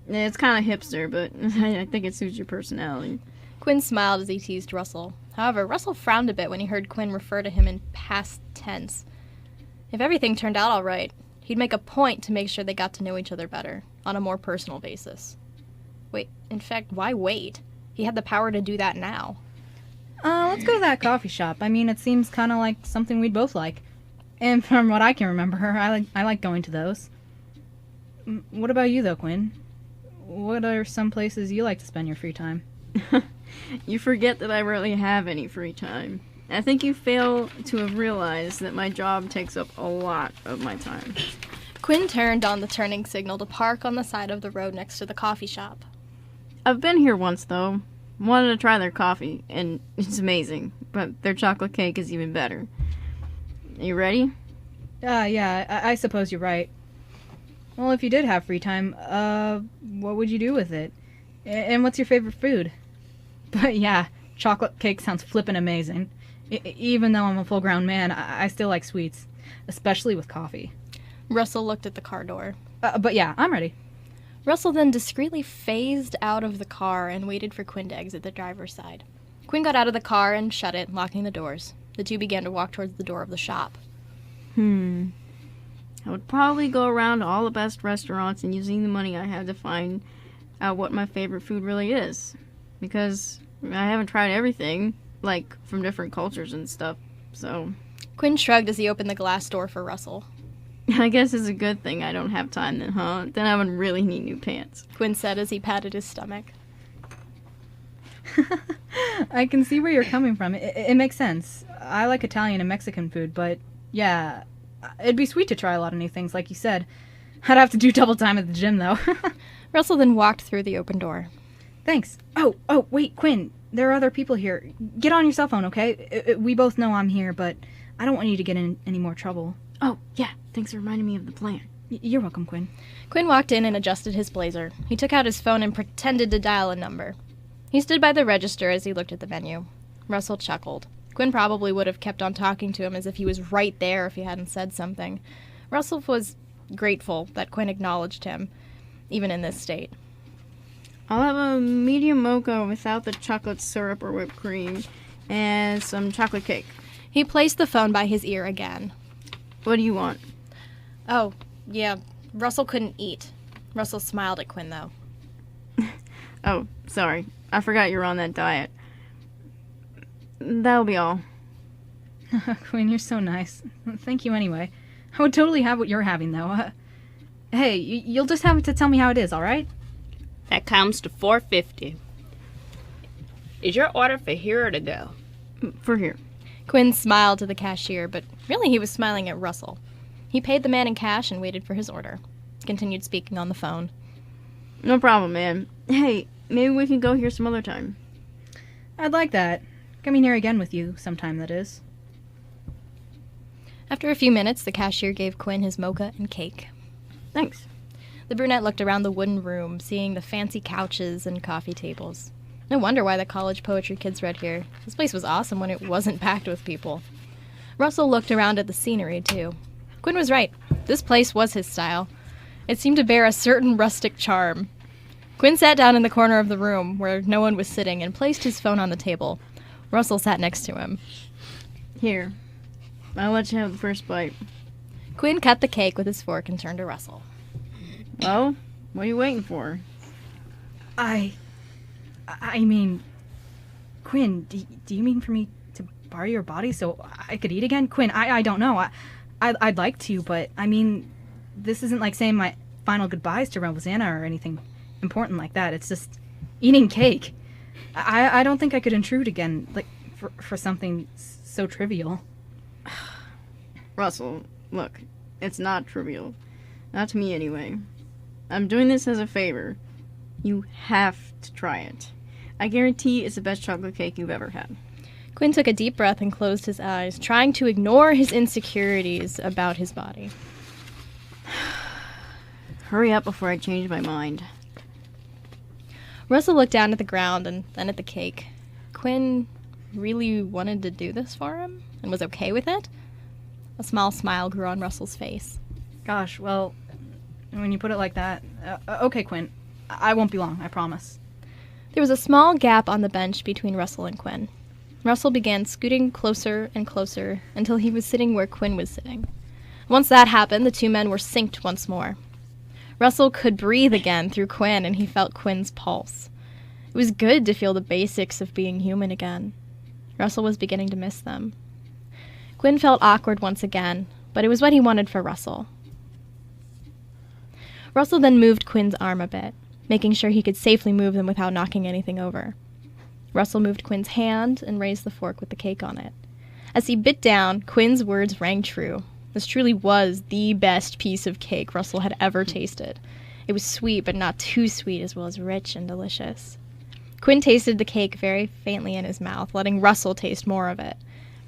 It's kind of hipster, but I think it suits your personality. Quinn smiled as he teased Russell. However, Russell frowned a bit when he heard Quinn refer to him in past tense. If everything turned out all right, he'd make a point to make sure they got to know each other better, on a more personal basis. Wait, in fact, why wait? He had the power to do that now. Let's go to that coffee shop. I mean, it seems kind of like something we'd both like. And from what I can remember, I like going to those. What about you, though, Quinn? What are some places you like to spend your free time? You forget that I rarely have any free time. I think you fail to have realized that my job takes up a lot of my time. Quinn turned on the turning signal to park on the side of the road next to the coffee shop. I've been here once, though. Wanted to try their coffee, and it's amazing, but their chocolate cake is even better. You ready? Yeah, I suppose you're right. Well, if you did have free time, what would you do with it? And what's your favorite food? But yeah, chocolate cake sounds flippin' amazing. Even though I'm a full-grown man, I still like sweets, especially with coffee. Russell looked at the car door. But yeah, I'm ready. Russell then discreetly phased out of the car and waited for Quinn to exit the driver's side. Quinn got out of the car and shut it, locking the doors. The two began to walk towards the door of the shop. I would probably go around to all the best restaurants and using the money I have to find out what my favorite food really is. Because I haven't tried everything, like, from different cultures and stuff, so... Quinn shrugged as he opened the glass door for Russell. I guess it's a good thing I don't have time then, huh? Then I would really need new pants. Quinn said as he patted his stomach. I can see where you're coming from. It makes sense. I like Italian and Mexican food, but yeah, it'd be sweet to try a lot of new things, like you said. I'd have to do double time at the gym, though. Russell then walked through the open door. Thanks. Oh, wait, Quinn. There are other people here. Get on your cell phone, okay? We both know I'm here, but I don't want you to get in any more trouble. Oh, yeah. Thanks for reminding me of the plan. You're welcome, Quinn. Quinn walked in and adjusted his blazer. He took out his phone and pretended to dial a number. He stood by the register as he looked at the menu. Russell chuckled. Quinn probably would have kept on talking to him as if he was right there if he hadn't said something. Russell was grateful that Quinn acknowledged him, even in this state. I'll have a medium mocha without the chocolate syrup or whipped cream, and some chocolate cake. He placed the phone by his ear again. What do you want? Oh, yeah, Russell couldn't eat. Russell smiled at Quinn, though. Oh, sorry. I forgot you're on that diet. That'll be all. Quinn, you're so nice. Thank you anyway. I would totally have what you're having, though. Hey, you'll just have to tell me how it is, all right? That comes to $4.50. Is your order for here or to go? For here. Quinn smiled to the cashier, but really he was smiling at Russell. He paid the man in cash and waited for his order. Continued speaking on the phone. No problem, man. Hey, maybe we can go here some other time. I'd like that. Coming here again with you sometime, that is. After a few minutes, the cashier gave Quinn his mocha and cake. Thanks. The brunette looked around the wooden room, seeing the fancy couches and coffee tables. No wonder why the college poetry kids read here. This place was awesome when it wasn't packed with people. Russell looked around at the scenery, too. Quinn was right. This place was his style. It seemed to bear a certain rustic charm. Quinn sat down in the corner of the room, where no one was sitting, and placed his phone on the table. Russell sat next to him. Here. I'll let you have the first bite. Quinn cut the cake with his fork and turned to Russell. Well, what are you waiting for? I mean, Quinn, do you mean for me to borrow your body so I could eat again? Quinn, I don't know. I'd like to, but I mean, this isn't like saying my final goodbyes to Rosanna or anything important like that. It's just eating cake. I don't think I could intrude again, like, for something so trivial. Russell, look, it's not trivial. Not to me, anyway. I'm doing this as a favor. You have to try it. I guarantee it's the best chocolate cake you've ever had. Quinn took a deep breath and closed his eyes, trying to ignore his insecurities about his body. Hurry up before I change my mind. Russell looked down at the ground and then at the cake. Quinn really wanted to do this for him and was okay with it? A small smile grew on Russell's face. Gosh, well, when you put it like that... okay, Quinn. I won't be long, I promise. There was a small gap on the bench between Russell and Quinn. Russell began scooting closer and closer until he was sitting where Quinn was sitting. Once that happened, the two men were synced once more. Russell could breathe again through Quinn, and he felt Quinn's pulse. It was good to feel the basics of being human again. Russell was beginning to miss them. Quinn felt awkward once again, but it was what he wanted for Russell. Russell then moved Quinn's arm a bit, making sure he could safely move them without knocking anything over. Russell moved Quinn's hand and raised the fork with the cake on it. As he bit down, Quinn's words rang true. This truly was the best piece of cake Russell had ever tasted. It was sweet, but not too sweet, as well as rich and delicious. Quinn tasted the cake very faintly in his mouth, letting Russell taste more of it.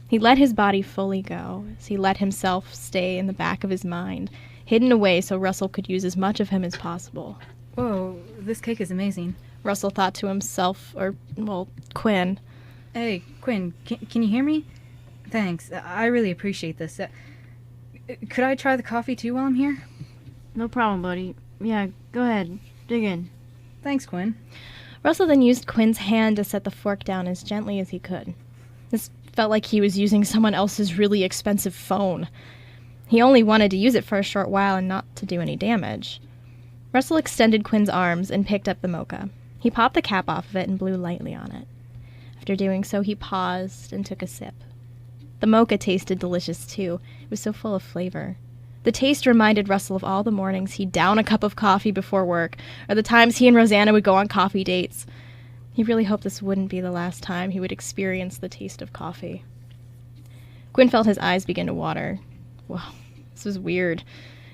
He let his body fully go, as he let himself stay in the back of his mind, hidden away so Russell could use as much of him as possible. Whoa, this cake is amazing. Russell thought to himself, Quinn. Hey, Quinn, can you hear me? Thanks. I really appreciate this. Could I try the coffee too while I'm here? No problem, buddy. Yeah, go ahead. Dig in. Thanks, Quinn. Russell then used Quinn's hand to set the fork down as gently as he could. This felt like he was using someone else's really expensive phone. He only wanted to use it for a short while and not to do any damage. Russell extended Quinn's arms and picked up the mocha. He popped the cap off of it and blew lightly on it. After doing so, he paused and took a sip. The mocha tasted delicious, too. It was so full of flavor. The taste reminded Russell of all the mornings he'd down a cup of coffee before work, or the times he and Rosanna would go on coffee dates. He really hoped this wouldn't be the last time he would experience the taste of coffee. Quinn felt his eyes begin to water. Wow, this was weird.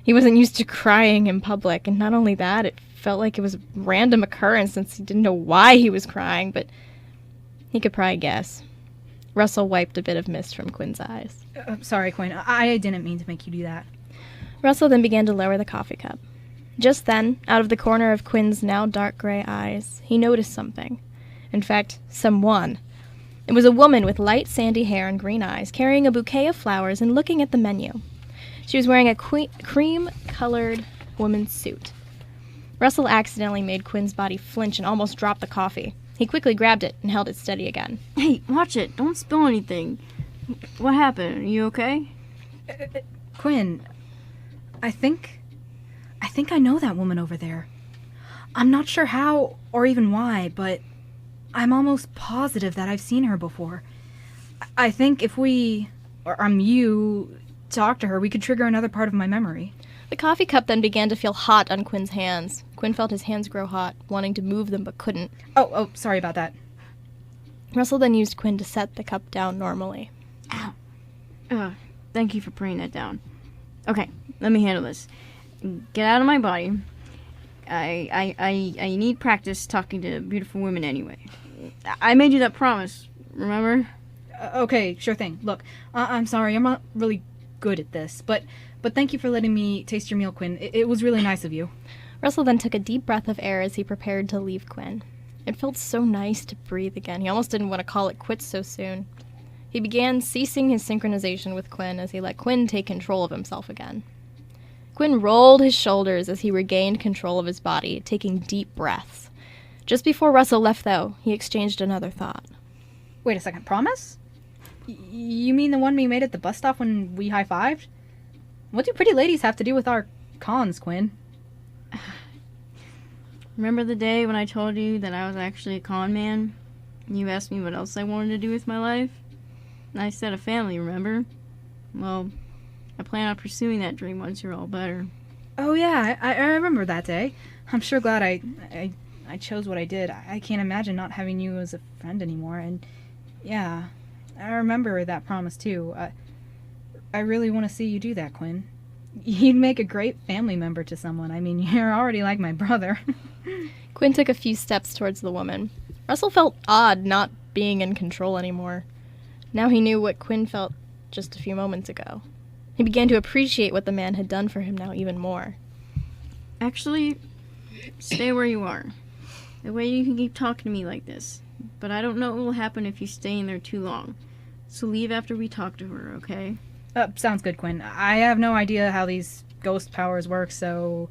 He wasn't used to crying in public, and not only that, it felt like it was a random occurrence since he didn't know why he was crying, but he could probably guess. Russell wiped a bit of mist from Quinn's eyes. Sorry, Quinn. I didn't mean to make you do that. Russell then began to lower the coffee cup. Just then, out of the corner of Quinn's now dark gray eyes, he noticed something. In fact, someone. It was a woman with light sandy hair and green eyes, carrying a bouquet of flowers and looking at the menu. She was wearing a cream-colored woman's suit. Russell accidentally made Quinn's body flinch and almost dropped the coffee. He quickly grabbed it and held it steady again. Hey, watch it. Don't spill anything. What happened? Are you okay? Quinn, I think I know that woman over there. I'm not sure how or even why, but I'm almost positive that I've seen her before. I think if you talk to her, we could trigger another part of my memory. The coffee cup then began to feel hot on Quinn's hands. Quinn felt his hands grow hot, wanting to move them but couldn't. Oh, sorry about that. Russell then used Quinn to set the cup down normally. Ow. Thank you for putting that down. Okay, let me handle this. Get out of my body. I need practice talking to beautiful women anyway. I made you that promise, remember? Okay, sure thing. Look, I'm sorry, I'm not really good at this, but thank you for letting me taste your meal, Quinn. It was really nice of you. Russell then took a deep breath of air as he prepared to leave Quinn. It felt so nice to breathe again. He almost didn't want to call it quits so soon. He began ceasing his synchronization with Quinn as he let Quinn take control of himself again. Quinn rolled his shoulders as he regained control of his body, taking deep breaths. Just before Russell left, though, he exchanged another thought. Wait a second, promise? You mean the one we made at the bus stop when we high-fived? What do pretty ladies have to do with our cons, Quinn? Remember the day when I told you that I was actually a con man? You asked me what else I wanted to do with my life? And I said a family, remember? Well, I plan on pursuing that dream once you're all better. Oh yeah, I remember that day. I'm sure glad I chose what I did. I can't imagine not having you as a friend anymore, and yeah, I remember that promise too. I really want to see you do that, Quinn. You'd make a great family member to someone. I mean, you're already like my brother. Quinn took a few steps towards the woman. Russell felt odd not being in control anymore. Now he knew what Quinn felt just a few moments ago. He began to appreciate what the man had done for him now even more. Actually, stay where you are. That way you can keep talking to me like this. But I don't know what will happen if you stay in there too long. So leave after we talk to her, okay? Sounds good, Quinn. I have no idea how these ghost powers work, so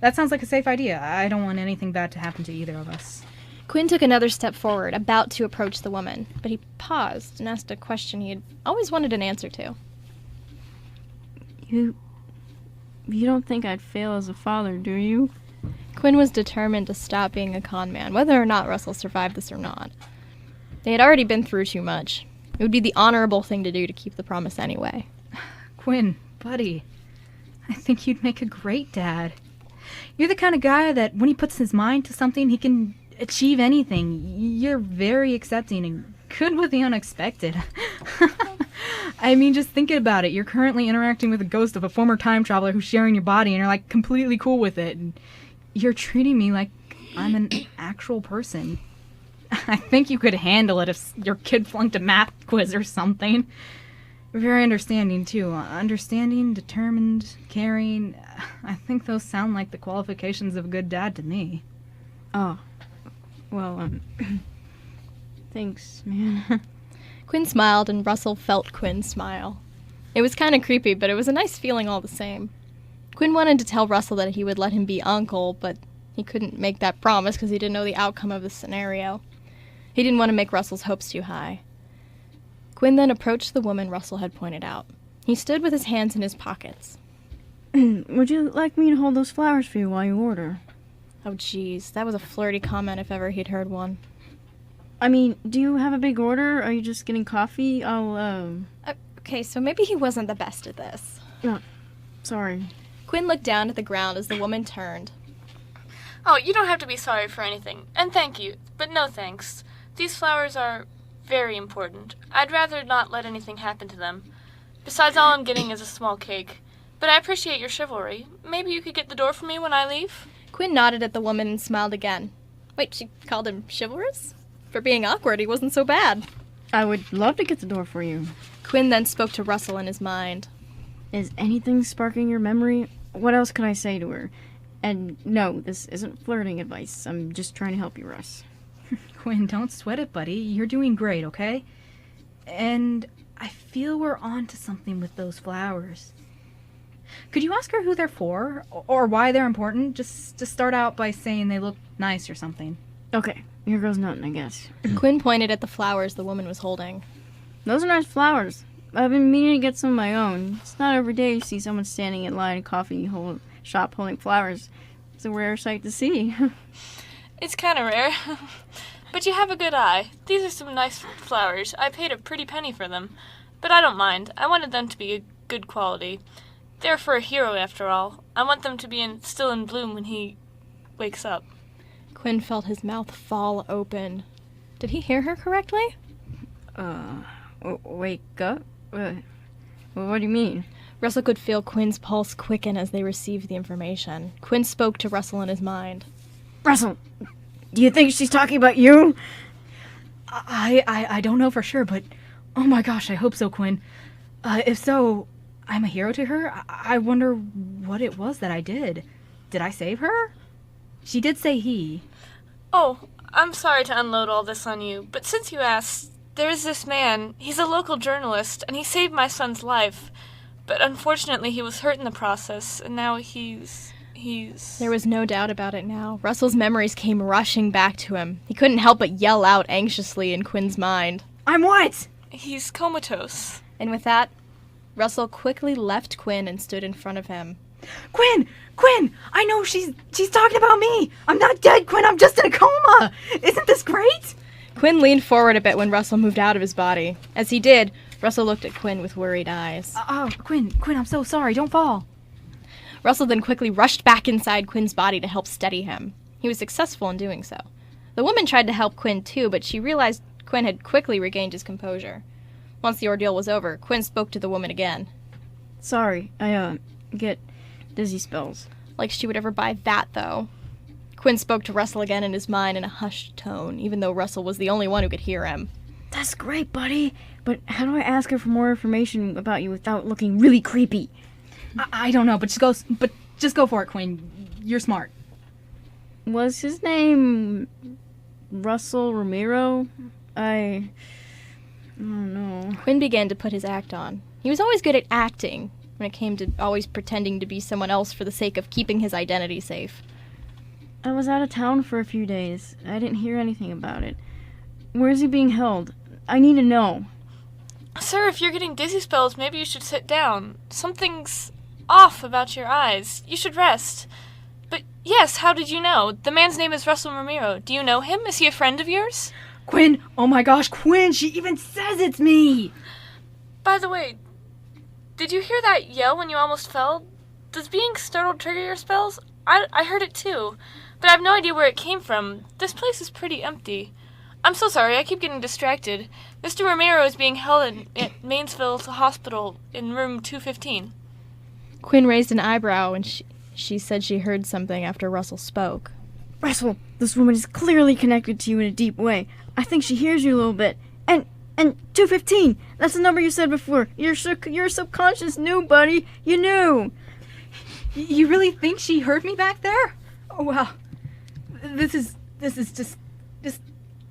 that sounds like a safe idea. I don't want anything bad to happen to either of us. Quinn took another step forward, about to approach the woman, but he paused and asked a question he had always wanted an answer to. You don't think I'd fail as a father, do you? Quinn was determined to stop being a con man, whether or not Russell survived this or not. They had already been through too much. It would be the honorable thing to do to keep the promise anyway. Quinn, buddy, I think you'd make a great dad. You're the kind of guy that when he puts his mind to something, he can achieve anything. You're very accepting and good with the unexpected. I mean, just thinking about it. You're currently interacting with a ghost of a former time traveler who's sharing your body, and you're, like, completely cool with it. And you're treating me like I'm an actual person. I think you could handle it if your kid flunked a math quiz or something. Very understanding, too. Understanding, determined, caring. I think those sound like the qualifications of a good dad to me. Oh. Well, thanks, man. Quinn smiled, and Russell felt Quinn smile. It was kind of creepy, but it was a nice feeling all the same. Quinn wanted to tell Russell that he would let him be uncle, but he couldn't make that promise because he didn't know the outcome of the scenario. He didn't want to make Russell's hopes too high. Quinn then approached the woman Russell had pointed out. He stood with his hands in his pockets. Would you like me to hold those flowers for you while you order? Oh, jeez, that was a flirty comment if ever he'd heard one. I mean, do you have a big order? Are you just getting coffee? Okay, so maybe he wasn't the best at this. No, sorry. Quinn looked down at the ground as the woman turned. Oh, you don't have to be sorry for anything. And thank you, but no thanks. These flowers are very important. I'd rather not let anything happen to them. Besides, all I'm getting is a small cake. But I appreciate your chivalry. Maybe you could get the door for me when I leave? Quinn nodded at the woman and smiled again. Wait, she called him chivalrous? For being awkward, he wasn't so bad. I would love to get the door for you. Quinn then spoke to Russell in his mind. Is anything sparking your memory? What else can I say to her? And no, this isn't flirting advice. I'm just trying to help you, Russ. Quinn, don't sweat it, buddy. You're doing great, okay? And I feel we're on to something with those flowers. Could you ask her who they're for? Or why they're important? Just to start out by saying they look nice or something. Okay, here goes nothing, I guess. Quinn pointed at the flowers the woman was holding. Those are nice flowers. I've been meaning to get some of my own. It's not every day you see someone standing in line at a coffee shop holding flowers. It's a rare sight to see. It's kind of rare. But you have a good eye. These are some nice flowers. I paid a pretty penny for them. But I don't mind. I wanted them to be a good quality. They're for a hero, after all. I want them to be still in bloom when he wakes up. Quinn felt his mouth fall open. Did he hear her correctly? Wake up? What do you mean? Russell could feel Quinn's pulse quicken as they received the information. Quinn spoke to Russell in his mind. Russell, do you think she's talking about you? I don't know for sure, but oh my gosh, I hope so, Quinn. If so, I'm a hero to her. I wonder what it was that I did. Did I save her? She did say he. Oh, I'm sorry to unload all this on you, but since you asked, there is this man. He's a local journalist, and he saved my son's life. But unfortunately, he was hurt in the process, and now he's... There was no doubt about it now. Russell's memories came rushing back to him. He couldn't help but yell out anxiously in Quinn's mind. I'm what? He's comatose. And with that, Russell quickly left Quinn and stood in front of him. Quinn! I know she's talking about me! I'm not dead, Quinn! I'm just in a coma! Isn't this great? Quinn leaned forward a bit when Russell moved out of his body. As he did, Russell looked at Quinn with worried eyes. Quinn, I'm so sorry. Don't fall. Russell then quickly rushed back inside Quinn's body to help steady him. He was successful in doing so. The woman tried to help Quinn too, but she realized Quinn had quickly regained his composure. Once the ordeal was over, Quinn spoke to the woman again. Sorry, I get dizzy spells. Like she would ever buy that, though. Quinn spoke to Russell again in his mind in a hushed tone, even though Russell was the only one who could hear him. That's great, buddy. But how do I ask her for more information about you without looking really creepy? I don't know, but just go for it, Quinn. You're smart. Was his name Russell Ramiro? I don't know. Quinn began to put his act on. He was always good at acting when it came to always pretending to be someone else for the sake of keeping his identity safe. I was out of town for a few days. I didn't hear anything about it. Where is he being held? I need to know. Sir, if you're getting dizzy spells, maybe you should sit down. Something's off about your eyes. You should rest. But yes, how did you know? The man's name is Russell Ramiro. Do you know him? Is he a friend of yours? Quinn! Oh my gosh, Quinn! She even says it's me! By the way, did you hear that yell when you almost fell? Does being startled trigger your spells? I heard it too, but I have no idea where it came from. This place is pretty empty. I'm so sorry, I keep getting distracted. Mr. Romero is being held at Mainsville Hospital in room 215. Quinn raised an eyebrow and she said she heard something after Russell spoke. Russell, this woman is clearly connected to you in a deep way. I think she hears you a little bit. And 215, that's the number you said before. Your subconscious knew, buddy. You knew. You really think she heard me back there? Oh wow. This is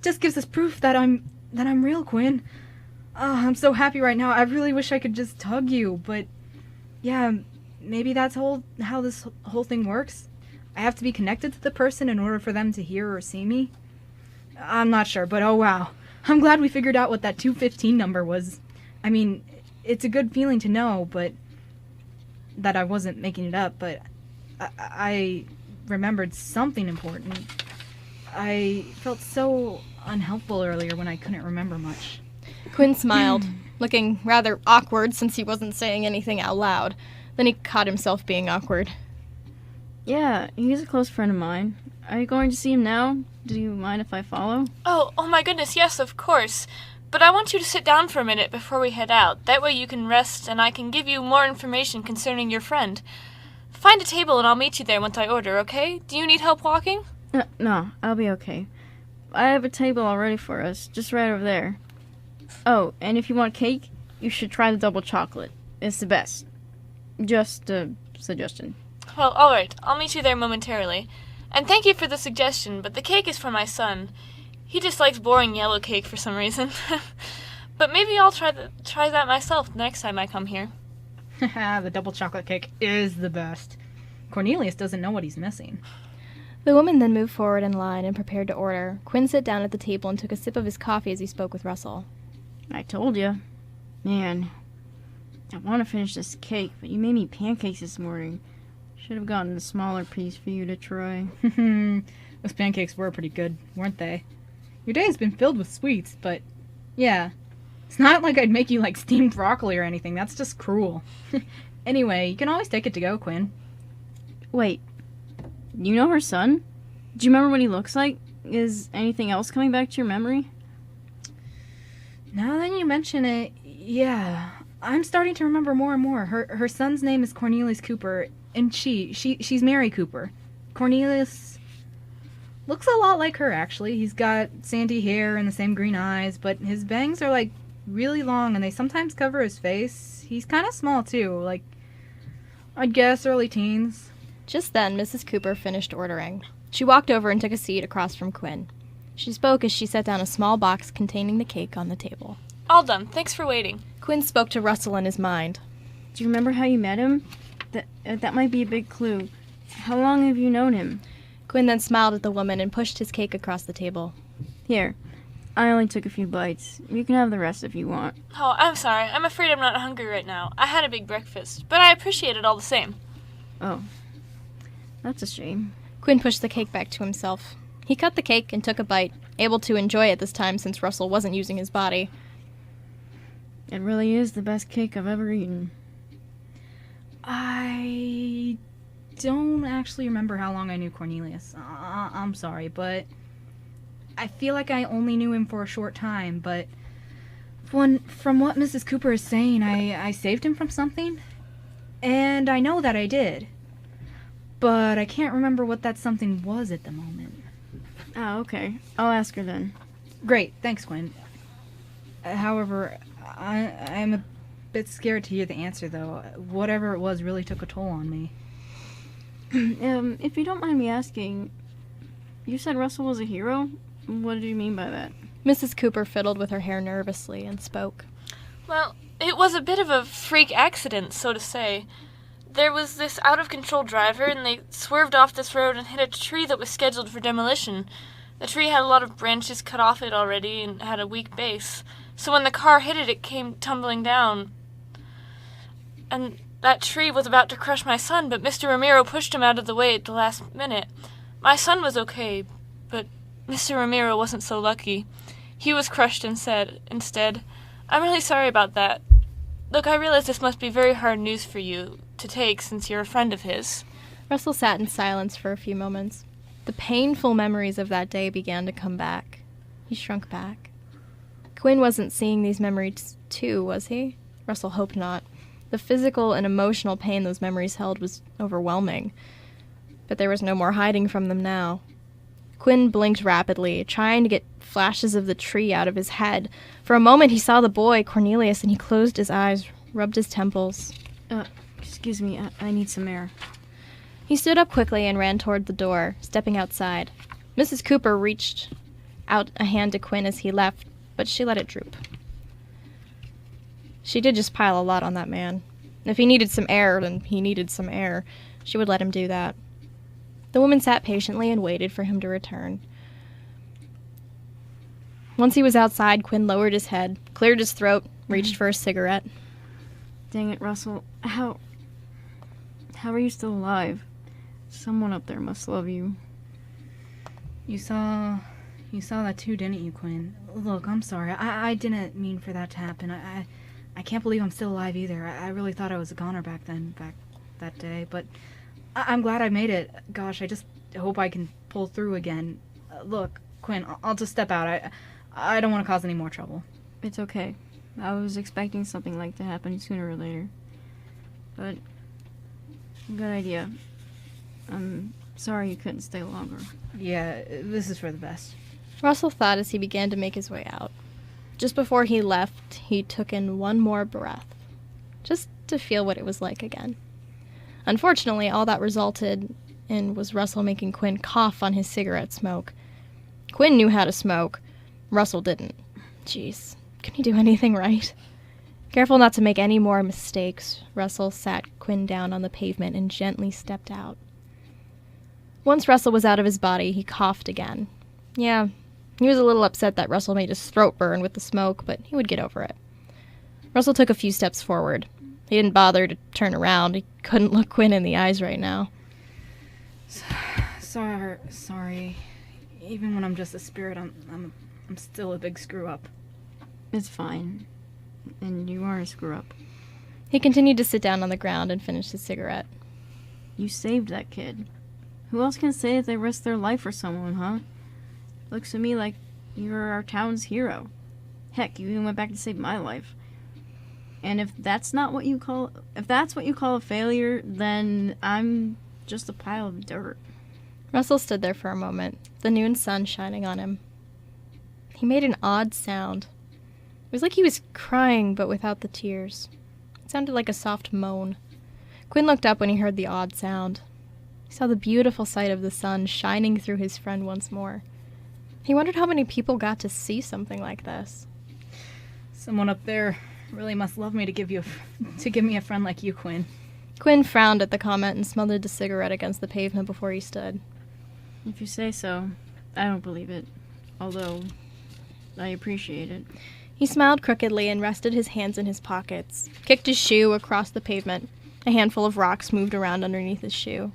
just gives us proof that I'm real, Quinn. I'm so happy right now. I really wish I could just hug you, but yeah, maybe that's how this whole thing works. I have to be connected to the person in order for them to hear or see me. I'm not sure, but oh wow. I'm glad we figured out what that 215 number was. I mean, it's a good feeling to know, but that I wasn't making it up, but I remembered something important. I felt so unhelpful earlier when I couldn't remember much. Quinn smiled, looking rather awkward since he wasn't saying anything out loud. Then he caught himself being awkward. Yeah, he's a close friend of mine. Are you going to see him now? Do you mind if I follow? Oh my goodness, yes, of course. But I want you to sit down for a minute before we head out. That way you can rest and I can give you more information concerning your friend. Find a table and I'll meet you there once I order, okay? Do you need help walking? No, I'll be okay. I have a table all ready for us, just right over there. Oh, and if you want cake, you should try the double chocolate. It's the best. Just a suggestion. Well, alright, I'll meet you there momentarily. And thank you for the suggestion, but the cake is for my son. He just likes boring yellow cake for some reason. But maybe I'll try that myself next time I come here. The double chocolate cake is the best. Cornelius doesn't know what he's missing. The woman then moved forward in line and prepared to order. Quinn sat down at the table and took a sip of his coffee as he spoke with Russell. I told you. Man, I want to finish this cake, but you made me pancakes this morning. Should have gotten a smaller piece for you to try. Those pancakes were pretty good, weren't they? Your day has been filled with sweets, but yeah. It's not like I'd make you like steamed broccoli or anything. That's just cruel. Anyway, you can always take it to go, Quinn. Wait, you know her son? Do you remember what he looks like? Is anything else coming back to your memory? Now that you mention it, yeah. I'm starting to remember more and more. Her son's name is Cornelius Cooper, and she's Mary Cooper. Cornelius looks a lot like her, actually. He's got sandy hair and the same green eyes, but his bangs are, like, really long, and they sometimes cover his face. He's kind of small, too. Like, I'd guess early teens. Just then, Mrs. Cooper finished ordering. She walked over and took a seat across from Quinn. She spoke as she set down a small box containing the cake on the table. All done. Thanks for waiting. Quinn spoke to Russell in his mind. Do you remember how you met him? That might be a big clue. How long have you known him? Quinn then smiled at the woman and pushed his cake across the table. Here, I only took a few bites. You can have the rest if you want. Oh, I'm sorry. I'm afraid I'm not hungry right now. I had a big breakfast, but I appreciate it all the same. Oh, that's a shame. Quinn pushed the cake back to himself. He cut the cake and took a bite, able to enjoy it this time since Russell wasn't using his body. It really is the best cake I've ever eaten. I don't actually remember how long I knew Cornelius. I'm sorry, but I feel like I only knew him for a short time, but from what Mrs. Cooper is saying, I saved him from something, and I know that I did, but I can't remember what that something was at the moment. Oh, okay. I'll ask her then. Great, thanks, Quinn. However, I'm a bit scared to hear the answer, though. Whatever it was really took a toll on me. If you don't mind me asking, you said Russell was a hero? What did you mean by that? Mrs. Cooper fiddled with her hair nervously and spoke. Well, it was a bit of a freak accident, so to say. There was this out-of-control driver, and they swerved off this road and hit a tree that was scheduled for demolition. The tree had a lot of branches cut off it already and had a weak base. So when the car hit it, it came tumbling down. And that tree was about to crush my son, but Mr. Ramiro pushed him out of the way at the last minute. My son was okay, but Mr. Ramiro wasn't so lucky. He was crushed instead. I'm really sorry about that. Look, I realize this must be very hard news for you to take since you're a friend of his. Russell sat in silence for a few moments. The painful memories of that day began to come back. He shrunk back. Quinn wasn't seeing these memories too, was he? Russell hoped not. The physical and emotional pain those memories held was overwhelming. But there was no more hiding from them now. Quinn blinked rapidly, trying to get flashes of the tree out of his head. For a moment he saw the boy, Cornelius, and he closed his eyes, rubbed his temples. Excuse me, I need some air. He stood up quickly and ran toward the door, stepping outside. Mrs. Cooper reached out a hand to Quinn as he left, but she let it droop. She did just pile a lot on that man. If he needed some air, then he needed some air. She would let him do that. The woman sat patiently and waited for him to return. Once he was outside, Quinn lowered his head, cleared his throat, reached for a cigarette. Dang it, Russell. How are you still alive? Someone up there must love you. You saw that too, didn't you, Quinn? Look, I'm sorry. I didn't mean for that to happen. I can't believe I'm still alive either. I really thought I was a goner back that day, but I'm glad I made it. Gosh, I just hope I can pull through again. Look, Quinn, I'll just step out. I don't want to cause any more trouble. It's okay. I was expecting something like to happen sooner or later. But, good idea. I'm sorry you couldn't stay longer. Yeah, this is for the best. Russell thought as he began to make his way out. Just before he left, he took in one more breath, just to feel what it was like again. Unfortunately, all that resulted in was Russell making Quinn cough on his cigarette smoke. Quinn knew how to smoke. Russell didn't. Jeez, can he do anything right? Careful not to make any more mistakes, Russell sat Quinn down on the pavement and gently stepped out. Once Russell was out of his body, he coughed again. Yeah, he was a little upset that Russell made his throat burn with the smoke, but he would get over it. Russell took a few steps forward. He didn't bother to turn around. He couldn't look Quinn in the eyes right now. Sorry. Even when I'm just a spirit, I'm still a big screw-up. It's fine. And you are a screw-up. He continued to sit down on the ground and finish his cigarette. You saved that kid. Who else can say that they risked their life for someone, huh? Looks to me like you're our town's hero. Heck, you even went back to save my life. And if that's what you call a failure, then I'm just a pile of dirt. Russell stood there for a moment, the noon sun shining on him. He made an odd sound. It was like he was crying, but without the tears. It sounded like a soft moan. Quinn looked up when he heard the odd sound. He saw the beautiful sight of the sun shining through his friend once more. He wondered how many people got to see something like this. Someone up there really must love me to give me a friend like you, Quinn. Quinn frowned at the comment and smothered the cigarette against the pavement before he stood. If you say so, I don't believe it. Although, I appreciate it. He smiled crookedly and rested his hands in his pockets, kicked his shoe across the pavement. A handful of rocks moved around underneath his shoe.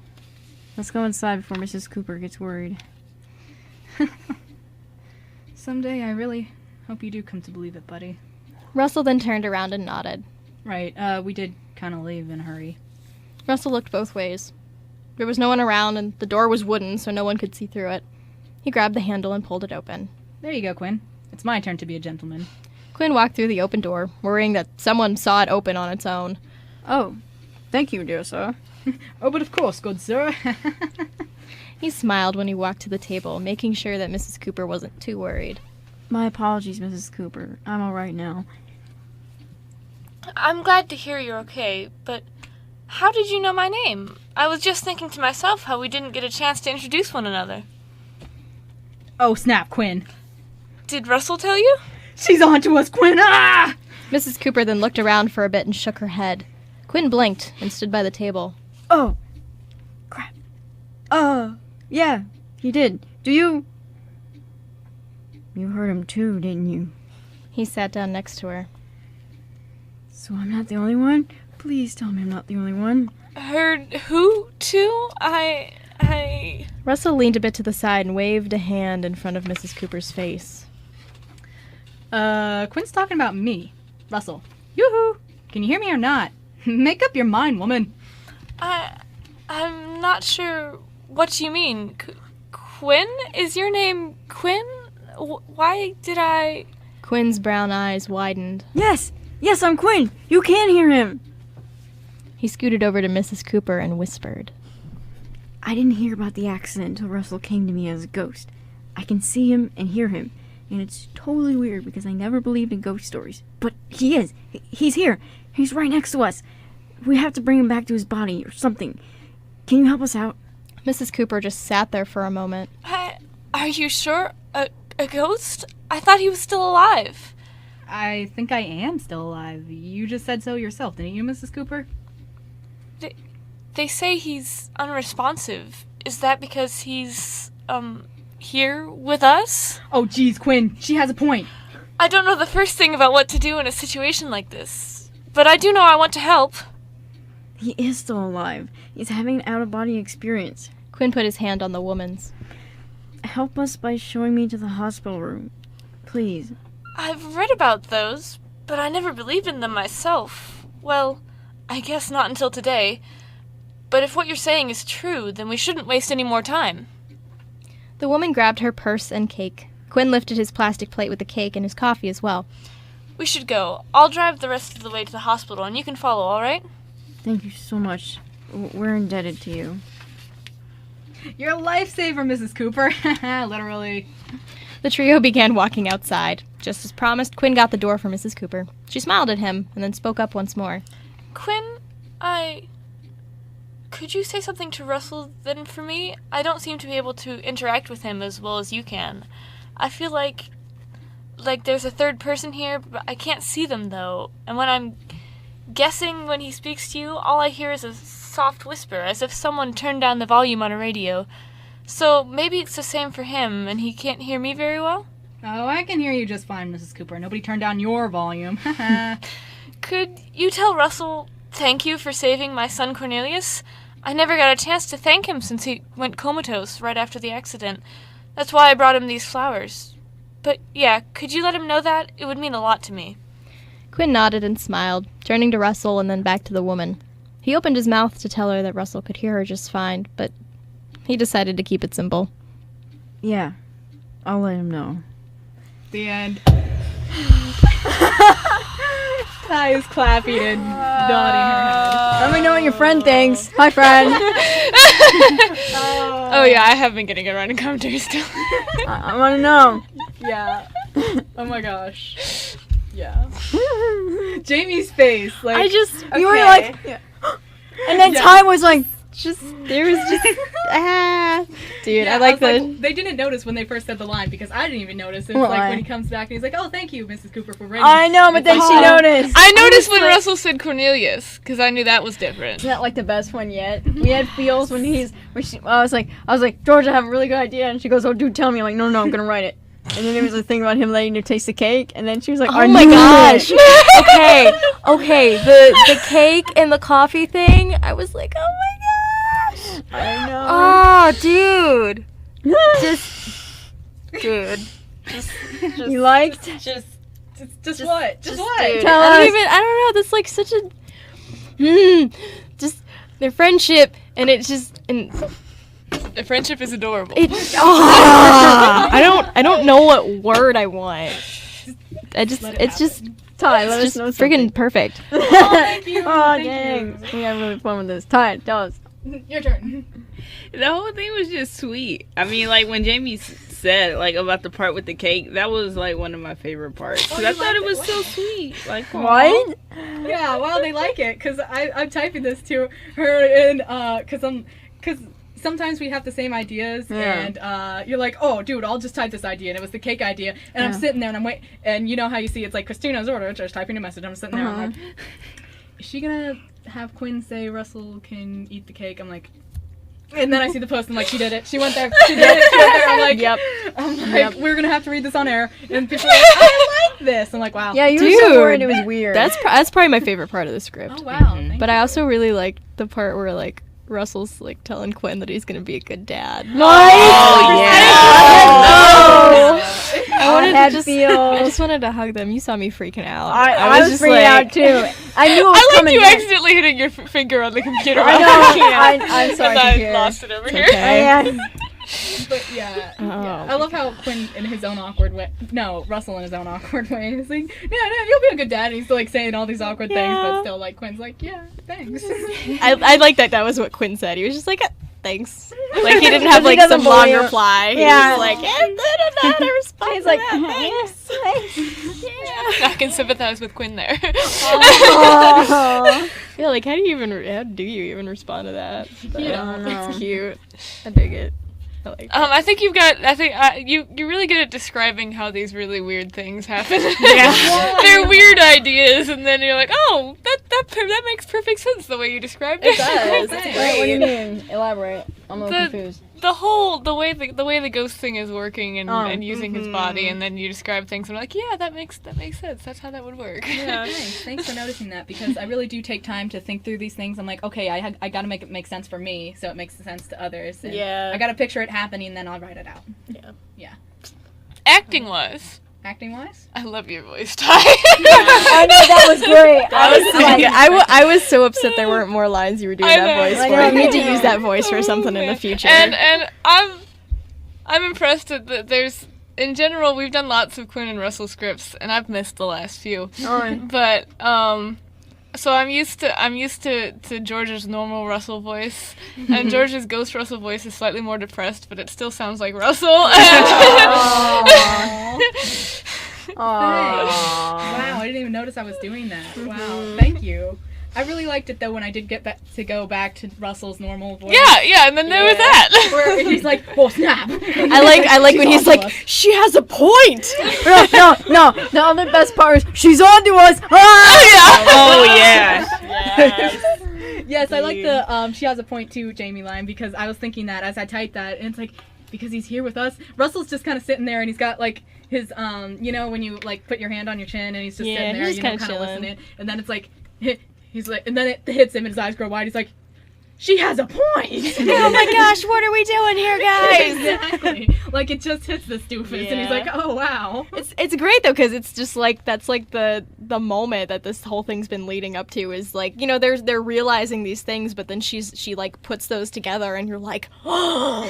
Let's go inside before Mrs. Cooper gets worried. Someday I really hope you do come to believe it, buddy. Russell then turned around and nodded. Right, we did kind of leave in a hurry. Russell looked both ways. There was no one around, and the door was wooden, so no one could see through it. He grabbed the handle and pulled it open. There you go, Quinn. It's my turn to be a gentleman. Quinn walked through the open door, worrying that someone saw it open on its own. Oh, thank you, dear sir. Oh, but of course, good sir. He smiled when he walked to the table, making sure that Mrs. Cooper wasn't too worried. My apologies, Mrs. Cooper. I'm all right now. I'm glad to hear you're okay, but how did you know my name? I was just thinking to myself how we didn't get a chance to introduce one another. Oh, snap, Quinn. Did Russell tell you? She's on to us, Quinn! Ah! Mrs. Cooper then looked around for a bit and shook her head. Quinn blinked and stood by the table. Oh, crap. Yeah, he did. Do you... You heard him too, didn't you? He sat down next to her. So I'm not the only one? Please tell me I'm not the only one. Heard who, too? Russell leaned a bit to the side and waved a hand in front of Mrs. Cooper's face. Quinn's talking about me. Russell. Yoo-hoo! Can you hear me or not? Make up your mind, woman. I'm not sure what you mean. Quinn? Is your name Quinn? Why did I... Quinn's brown eyes widened. Yes, I'm Quinn. You can hear him. He scooted over to Mrs. Cooper and whispered. I didn't hear about the accident until Russell came to me as a ghost. I can see him and hear him, and it's totally weird because I never believed in ghost stories. But he is. He's here. He's right next to us. We have to bring him back to his body or something. Can you help us out? Mrs. Cooper just sat there for a moment. Are you sure? A ghost? I thought he was still alive. I think I am still alive. You just said so yourself, didn't you, Mrs. Cooper? They say he's unresponsive. Is that because he's, here with us? Oh, geez, Quinn, she has a point. I don't know the first thing about what to do in a situation like this, but I do know I want to help. He is still alive. He's having an out-of-body experience. Quinn put his hand on the woman's. Help us by showing me to the hospital room. Please. I've read about those, but I never believed in them myself. Well, I guess not until today. But if what you're saying is true, then we shouldn't waste any more time. The woman grabbed her purse and cake. Quinn lifted his plastic plate with the cake and his coffee as well. We should go. I'll drive the rest of the way to the hospital, and you can follow, all right? Thank you so much. We're indebted to you. You're a lifesaver, Mrs. Cooper. Literally. The trio began walking outside. Just as promised, Quinn got the door for Mrs. Cooper. She smiled at him and then spoke up once more. Quinn, could you say something to Russell then for me? I don't seem to be able to interact with him as well as you can. I feel like there's a third person here, but I can't see them though. And when I'm guessing when he speaks to you, all I hear is a soft whisper, as if someone turned down the volume on a radio. So maybe it's the same for him, and he can't hear me very well? Oh, I can hear you just fine, Mrs. Cooper. Nobody turned down your volume. Could you tell Russell thank you for saving my son Cornelius? I never got a chance to thank him since he went comatose right after the accident. That's why I brought him these flowers. But yeah, could you let him know that? It would mean a lot to me. Quinn nodded and smiled, turning to Russell and then back to the woman. He opened his mouth to tell her that Russell could hear her just fine, but he decided to keep it simple. Yeah, I'll let him know. The end. Ty is clapping and nodding her head. Let me know what your friend thinks. Hi, friend. Oh yeah, I have been getting a random commentary still. I want to know. Yeah. Oh my gosh. Yeah. Jamie's face, like You were like, and then Yeah. Ty was like, There was just, Dude, Yeah, I like was the... they didn't notice when they first said the line because I didn't even notice. It's Why? like when he comes back and he's like, "Oh, thank you, Mrs. Cooper, for reading." I know, but then she noticed. I noticed when Russell said Cornelius, because I knew that was different. Isn't that like the best one yet? We had feels when I was like, George, I have a really good idea, and she goes, oh, dude, tell me. I'm like, no, I'm gonna write it. And then there was a thing about him letting her taste the cake, and then she was like, Oh my gosh. Okay, the cake and the coffee thing, I was like, oh my gosh. I know. Oh, dude. Dude. You liked? Just what? Just what? Dude, Tell I us. don't know, that's like such a, just their friendship, and it's just, and The friendship is adorable. I don't know what word I want. It's just Ty, let us just know friggin' perfect. Oh, thank you. Oh, Thank dang. you. We had really fun with this. Ty, tell us. Your turn. The whole thing was just sweet. I mean, like, when Jamie said, like, about the part with the cake, that was, like, one of my favorite parts. Because I thought it was so sweet. Like, What? Yeah, well, they like it because I'm typing this to her in because sometimes we have the same ideas and you're like, oh, dude, I'll just type this idea, and it was the cake idea, and I'm sitting there and I'm waiting, and you know how you see it's like Christina's order, just typing a message. I'm sitting there, I'm like, is she gonna have Quinn say Russell can eat the cake? I'm like. And then I see the post and like, she did it. She went there. She did it. She went there. I'm like, Yep. we're gonna have to read this on air. And people are like, I like this. I'm like, wow. Yeah, you Dude. were so worried it was weird. That's probably my favorite part of the script. Oh wow. Thank But you. I also really like the part where like Russell's like telling Quinn that he's gonna be a good dad. I wanted I to just feel. I just wanted to hug them. You saw me freaking out. I was just freaking out too. I knew it was I like coming. you back. accidentally hitting your finger on the computer. I know. I'm sorry. And I computer. lost it over here. Yeah. But yeah, Oh, I love how Quinn in his own awkward way. No, Russell in his own awkward way is like, yeah, you'll be a good dad. And he's like saying all these awkward things, but still like Quinn's like, yeah, thanks. I like that. That was what Quinn said. He was just like, thanks. Like he didn't have He like doesn't some long believe it. reply. Yeah. He was like, I don't know how to respond. He's to like, that. thanks. I can sympathize with Quinn there. Oh. Yeah, like how do you even respond to that? But, You don't know. It's cute. I dig it. I like it. I think you're really good at describing how these really weird things happen. Yeah. They're weird ideas, and then you're like, oh, that makes perfect sense the way you described it. It does. Thanks. Wait, what do you mean? Elaborate. I'm a little confused. The way the ghost thing is working and using his body, Mm-hmm. and then you describe things, and I'm like, yeah, that makes sense. That's how that would work. Yeah, thanks for noticing that, because I really do take time to think through these things. I'm like, okay, I gotta make it make sense for me, so it makes sense to others. And Yeah. I gotta picture it happening, then I'll write it out. Acting wise, Acting wise, I love your voice, Ty. I know that was great. I was so upset there weren't more lines you were doing I that know. voice I for. know, I need to me use too. that voice for something in the future. And I'm impressed that there's, in general, we've done lots of Quinn and Russell scripts, and I've missed the last few. But so I'm used to George's normal Russell voice, and George's ghost Russell voice is slightly more depressed, but it still sounds like Russell. wow, I didn't even notice I was doing that. Wow, thank you. I really liked it though when I did get to go back to Russell's normal voice. Yeah, and then there was that. Where he's like, "Oh snap!" I like when he's onto like, us. she has a point. No. The other best part is she's on to us. Ah! Oh yeah. Yes, I like the she has a point too, Jamie line, because I was thinking that as I typed that, and it's like, because he's here with us. Russell's just kind of sitting there, and he's got like his you know, when you like put your hand on your chin, and he's just sitting there, he's you know, kinda kind of chilling. listening, and then it's like he's like, and then it hits him, and his eyes grow wide. He's like, she has a point. Oh my gosh, what are we doing here, guys? Exactly. Like it just hits the doofus, and he's like, oh wow. It's great though, because it's just like that's like the moment that this whole thing's been leading up to is like, you know, they're realizing these things, but then she like puts those together, and you're like, oh,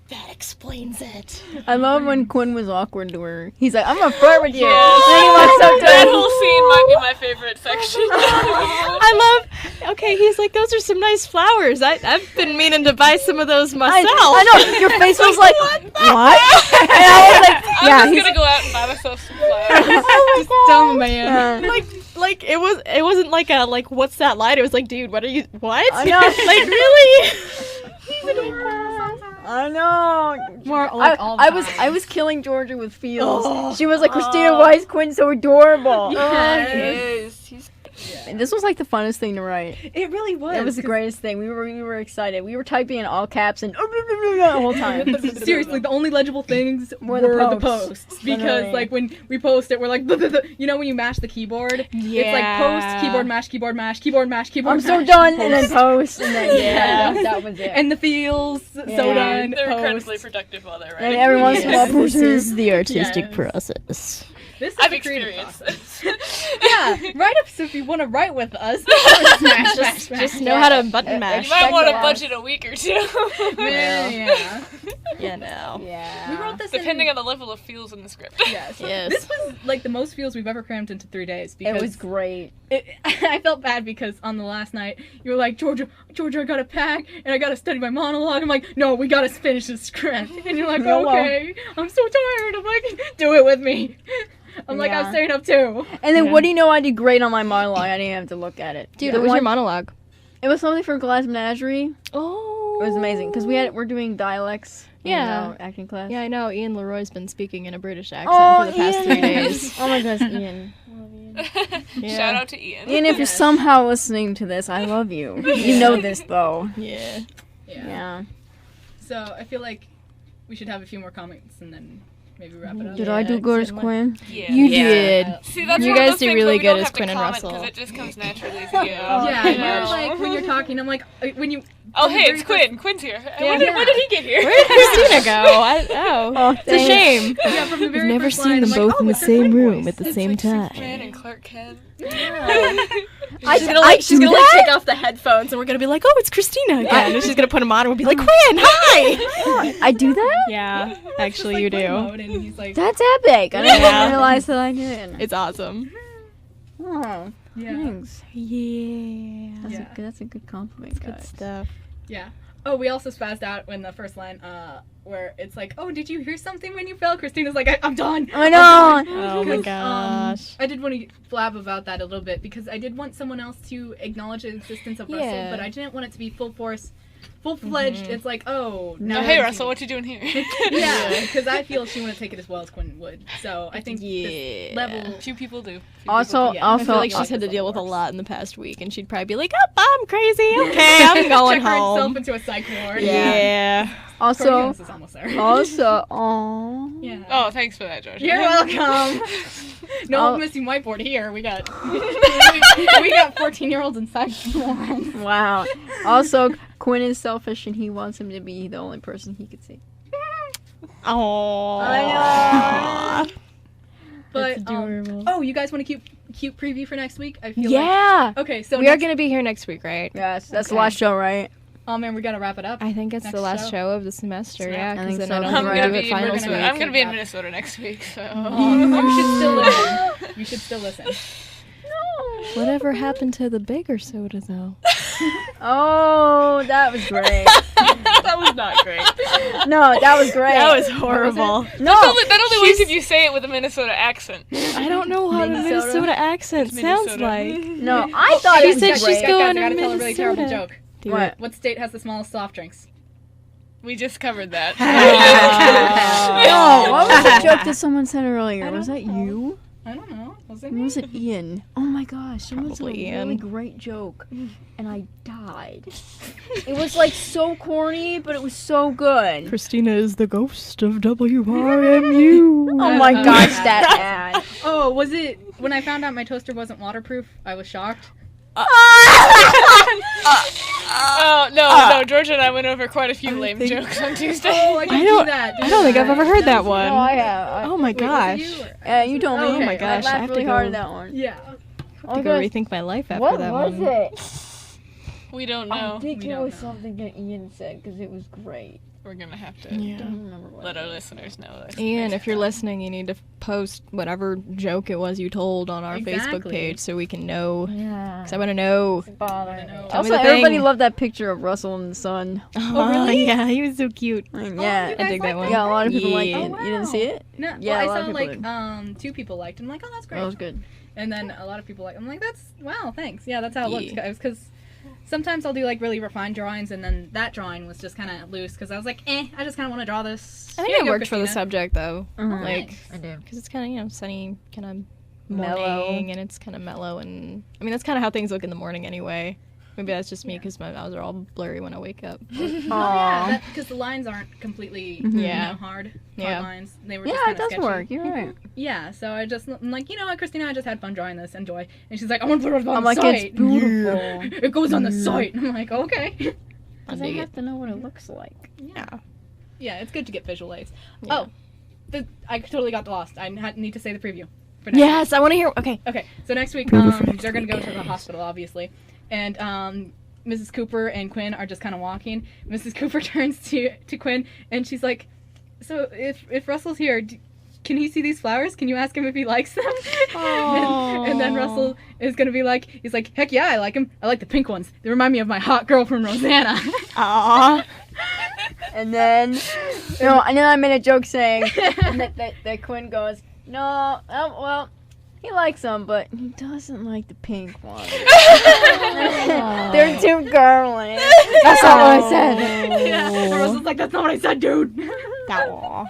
that explains it. I love when Quinn was awkward to her. He's like, I'm gonna flirt with you. Yeah. And he was so That good. whole scene might be my favorite section. I love. Okay, he's like, those are some nice flowers. I've been meaning to buy some of those myself. I know. Your face was like, what? And I was like, yeah. I'm He's just gonna go out and buy myself some flowers. Just dumb man. Like it wasn't like a like what's that line? It was like, dude, what are you what? I know. Like really? I know. More like all the I was time. killing Georgia with feels. She was like, Christina, why is Quinn so adorable? Yes. And this was like the funnest thing to write. It really was. It was the greatest thing. We were excited. We were typing in all caps and the whole time. Seriously, the only legible things Were were the the posts. posts. Because, Literally. like, when we post it, we're like, you know when you mash the keyboard? It's like post, keyboard mash, keyboard mash, keyboard mash, keyboard I'm so mash, done, post. and then post, and then Yeah. that was it. And the feels, so Yeah. done, They're post. incredibly productive while they're And writing. every once in a while, This is post. the artistic Yes. process. This is I've the creative experienced process. this. Yeah, write up if you want to write with us. Smash, smash, Just know how to button mash. You might want to Yeah. budget a week or two. Man, yeah. Yeah, no. Yeah. We wrote this Depending in, on the level of feels in the script. Yes. Yes. This was like the most feels we've ever crammed into 3 days. Because It was great. I felt bad because on the last night you were like, Georgia, I gotta pack and I gotta study my monologue. I'm like, no, we gotta finish the script. And you're like, No, okay, I'm so tired. I'm like, do it with me. I'm like, Yeah. I'm staying up too. And then Yeah. what do you know? I did great on my monologue. I didn't have to look at it. Dude, The what was your one- monologue? It was something for Glass Menagerie. Oh. It was amazing because we're doing dialects. Yeah. In our acting class. Yeah, I know. Ian Leroy's been speaking in a British accent Oh, for the past Ian. 3 days. Oh my gosh, Ian. Yeah. Shout out to Ian. Ian, if you're Yes. somehow listening to this, I love you. You know this though. Yeah. Yeah. So I feel like we should have a few more comments and then maybe wrap it up. Did I do good as certainly. Quinn? Yeah. You Yeah. did. See, that's You one of guys those do things really where we good don't as have to Quinn and comment Russell. 'cause it just comes naturally to you. Yeah, You you're know? like when you're talking, I'm like when you. Oh, when hey, you're it's very Quinn. Quinn's here. Yeah. When did he get here? Where did Christina go? It's a thanks. shame. Yeah, from the very never first seen line, them I'm like, both oh, in the it's their same twin room voice. at the It's same like time. Superman and Clark Kent. She's gonna like take off the headphones, and we're gonna be like, "Oh, it's Christina again." And she's gonna put them on, and we'll be like, "Quinn, hi." I do that? Yeah, actually, you do. And he's like, That's epic. I didn't even realize that I did. It's awesome. Oh, yeah. thanks. Yeah. That's a good compliment, Good guys. stuff. Yeah. Oh, we also spazzed out when the first line, where it's like, "Oh, did you hear something when you fell?" Christina's like, "I'm done." I know. Oh my gosh. I did want to flab about that a little bit because I did want someone else to acknowledge the existence of Russell, but I didn't want it to be full force, full-fledged. It's like, oh, no. Oh, hey, Russell, what you doing here? Yeah, because I feel she wouldn't take it as well as Quinn would. So I think this level. Few people do. Also, Yeah. I feel like she's had to deal with a lot in the past week, and she'd probably be like, "Oh, I'm crazy. Okay, I'm going Check herself home." into a psych ward. Yeah. Also, Cornelius is almost there. aww. Yeah. Oh, thanks for that, Georgia. You're welcome. No I'll- missing whiteboard here. We got we got 14-year-olds inside. Wow. Also, Quinn is selfish and he wants him to be the only person he could see. Oh. But adorable. oh, you guys want a cute preview for next week? I feel Yeah. like okay. So We are next, gonna be here next week, right? Yes, that's the Okay. last show, right? oh man, we gotta wrap it up. I think it's Next the last show? show of the semester. Yeah, I because think then so. I don't I'm think gonna we do it be, finals gonna- week. I'm gonna be in Minnesota next week, so. You should still listen. You should still listen. Whatever happened to the bigger soda, though? Oh, that was great. That was not great. No, that was great. That was horrible. No, That only works if you say it with a Minnesota accent. I don't know how the Minnesota? Minnesota accent sounds Minnesota. like. no, I thought She it was said great. she's going Guys, I to gotta tell a really terrible Minnesota. joke. Do What? it. What state has the smallest soft drinks? We just covered that. No, what was the joke that someone said earlier? Was that you? I don't know. Was it Or was it Ian? Oh my gosh, someone said a Probably really Ian. great joke, and I died. It was like so corny, but it was so good. Christina is the ghost of WRMU. Oh my gosh, that ad. Oh, was it when I found out my toaster wasn't waterproof? I was shocked. Oh, no, Georgia and I went over quite a few lame jokes on Tuesday. Oh, I didn't don't- do that. I don't think I've ever heard that one. No, I have. Oh my gosh. You told me. Oh my gosh, I I laughed have to really go- hard at that one. Yeah. I have to go rethink my life after What that was one. it? We don't I know. think We it don't was know. something that Ian said because it was great. We're gonna have to I Yeah. don't remember what. let our listeners know this. Ian, if you're listening, you need to post whatever joke it was you told on our Facebook Exactly. page so we can know. Yeah. Because I want to know. Bothering Tell me. me Also, the everybody thing. loved that picture of Russell in the sun. Oh, really? Yeah, he was so cute. Yeah. you I guys dig that like one. Yeah, a lot of people liked Yeah. it. You didn't see it? No, Yeah, well, a lot I of saw people like did. 2 people liked it. I'm like, oh, that's great. That was good. And then a lot of people like, I'm like, that's wow, thanks. Yeah, that's how it looks, Yeah. guys. Because sometimes I'll do like really refined drawings, and then that drawing was just kind of loose because I was like, I just kind of want to draw this. I think Here you it go, worked for the Christina. subject, though. Mhm. Like, I do. because it's kind of, sunny, kind of Mellow. morning, and it's kind of mellow, and I mean, that's kind of how things look in the morning anyway. Maybe that's just me because my eyes are all blurry when I wake up. Oh, yeah, Aw. because the lines aren't completely Yeah. hard Yeah. lines. They were Yeah, just it kind of does sketchy. work. You're right. Yeah, so I'm like, you know what, Christina, I just had fun drawing this. Enjoy. And she's like, I want to put it on I'm the like, site. it's beautiful. It goes on the site. I'm like, okay. I Because I dig have it. to know what it looks like. Yeah. Yeah, it's good to get visual aids. Yeah. Oh, I totally got lost. I need to say the preview. For next Yes, I want to hear. Okay. Okay, so next week, Preview for next they're gonna week. go to the hospital, obviously, and Mrs. Cooper and Quinn are just kind of walking. Mrs. Cooper turns to Quinn and she's like, "So if Russell's here, can he see these flowers? Can you ask him if he likes them?" and then Russell is gonna be like, he's like, "Heck yeah, I like them. I like the pink ones. They remind me of my hot girl from Rosanna." Aww. And then, and then I made a joke saying that Quinn goes, no, well, he likes them, but he doesn't like the pink ones. They're too girly. That's not what I said. Yeah, and Russell's like, "That's not what I said, dude." Aw.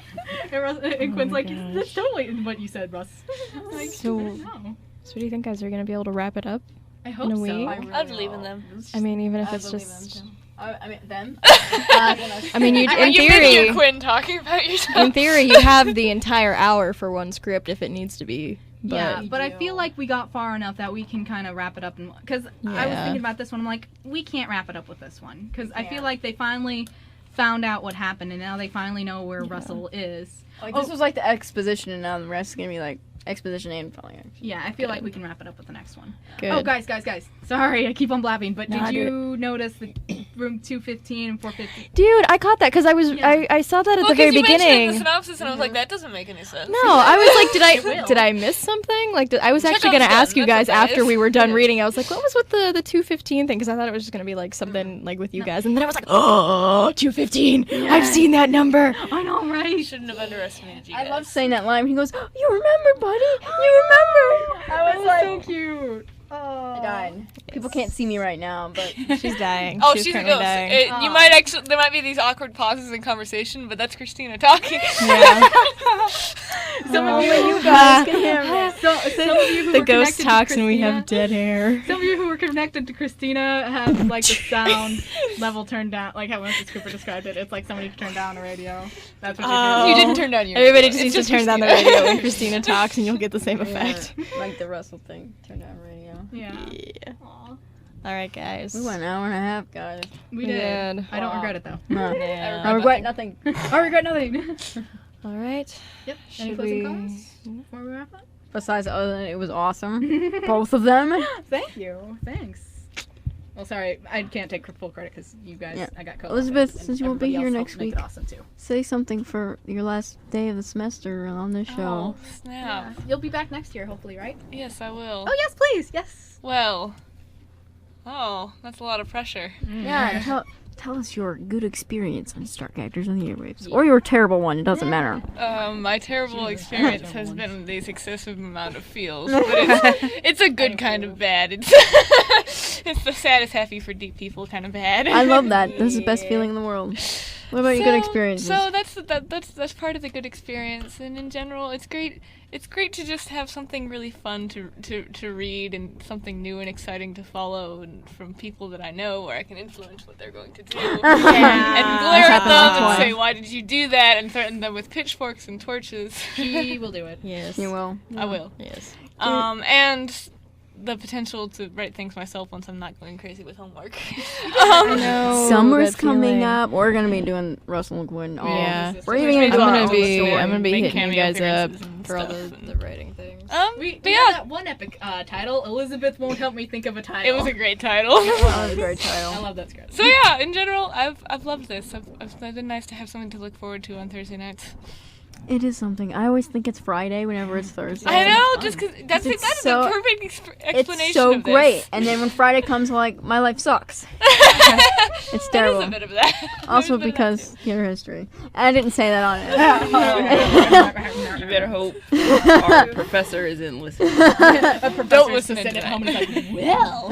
And Quinn's like, gosh. "That's totally what you said, Russ." I'm like, So- "Oh, So do you think, guys, are going to be able to wrap it up? I hope a so. week? I believe in them. I mean, even if I it's believe just... them, too. I mean, them? I mean, you Are in you making theory... your Quinn talking about yourself? In theory, you have the entire hour for one script if it needs to be. But Yeah, but I do. feel like we got far enough that we can kind of wrap it up. Because I was Yeah. thinking about this one. I'm like, we can't wrap it up with this one. Because I feel can't. like they finally found out what happened, and now they finally know where Russell is. Like, this was like the exposition, and now the rest is going to be like, exposition and following action. Yeah, I feel like we can wrap it up with the next one. Good. Oh, guys. Sorry, I keep on blabbing, but Nah, did you notice the room 215 and 450? Dude, I caught that because I saw that at the very You mentioned it in beginning. the synopsis, and I was like, that doesn't make any sense. No, I was like, will. did I miss something? Like, I was Check actually out gonna the ask you gun, that's guys what that after is. we were done reading. I was like, what was with the 215 thing? Because I thought it was just gonna be like something like with you guys, and then I was like, oh, 215. I've seen that number. I know, You right? shouldn't have underestimated you I guys. love saying that line. He goes, "You remember, buddy? You remember?" I was like, so cute. I died. People can't see me right now, but She's dying. Oh, she's she's currently no, dying. you might actually. There might be these awkward pauses in conversation, but that's Christina talking. Yeah. Some of you, you guys can hear me. some of you who The were ghost connected to talks and we Christina- have dead hair. Some of you who were connected to Christina have like the sound level turned down, like how Mrs. Cooper described it. It's like somebody turned down a radio. That's what Oh. You didn't turn down your. Everybody radio. just It's needs to turn down the Christina. radio when Christina talks, and you'll get the same effect. like the Russell thing. Turn down radio. Yeah. Yeah. Aw. All right, guys. We went an hour and a half, guys. We We did. did. I don't Wow. regret it though. No. Yeah. I regret nothing. I regret nothing. All right. Yep. Any Should closing we- comments before we wrap up? Besides, other than it was awesome. Both of them. Thank you. Thanks. Well, sorry, I can't take full credit because you guys, Yeah. I got co Elizabeth, since you won't be here next week. Awesome too. Say something for your last day of the semester on this show. Oh, snap. You'll be back next year, hopefully, right? Yes, I will. Oh yes, please, yes. Well. Oh, that's a lot of pressure. Yeah, tell us your good experience on Star Characters on the Airwaves. Or your terrible one, it doesn't matter. My terrible experience has been this excessive amount of feels, but it's a good kind of bad. It's the saddest happy for deep people kind of bad. I love that. That's the best feeling in the world. What about your good experiences? So that's part of the good experience, and in general, it's great. It's great to just have something really fun to read and something new and exciting to follow, and from people that I know, where I can influence what they're going to do, and glare at happened them and twice. say, "Why did you do that?" and threaten them with pitchforks and torches. He will do it. Yes. You will. I will. Yes. And the potential to write things myself once I'm not going crazy with homework. I know. Summer's that coming feeling. up. We're gonna be doing Russell and Quinn. Yeah. We're even gonna I'm do our gonna own be story. hitting you cameo guys up appearances and for all stuff, the and- writing things. We But have yeah, that one epic title. Elizabeth won't help me think of a title. it was a great title. That was a great I title. love that script. So yeah, in general, I've loved this. It's been nice to have something to look forward to on Thursday nights. It is something. I always think it's Friday whenever it's Thursday. I know, just because that It's is so- a perfect explanation It's so of this. great. And then when Friday comes, like, my life sucks. It's There is terrible. a bit of that. Also There's a bit of because your history. I didn't say that on it. You better hope our professor isn't listening. A professor Don't is listen to to sit at that. home and is like, well.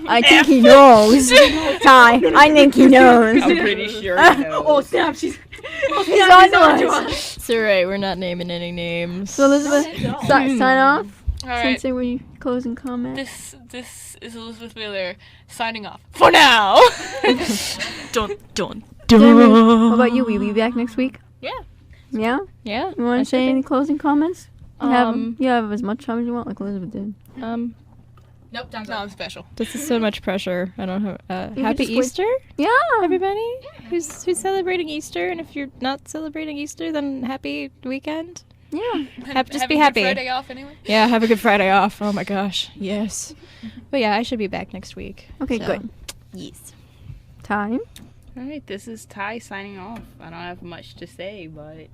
I think he knows. Ty, I think he knows. I'm pretty sure he knows. Oh snap! She's He's on to us. It's alright, we're not naming any names. So Elizabeth, sign off. All right. Say what you closing comment. This is Elizabeth Wheeler signing off for now. Dun. Damon, what about you? Will you be back next week? Yeah. Yeah? Yeah. You want I to say should any closing comments? Um, You have as much time as you want, like Elizabeth did. be. Nope, time's No, up. I'm special. This is so much pressure. I don't have. You Happy just wait- Easter, Yeah. everybody. Who's celebrating Easter? And if you're not celebrating Easter, then happy weekend. Yeah. Just be Having happy. Good Friday off anyway. Yeah, have a good Friday off. Oh my gosh. Yes. But yeah, I should be back next week. Okay, so. good. Yes. Time. All right, this is Ty signing off. I don't have much to say, but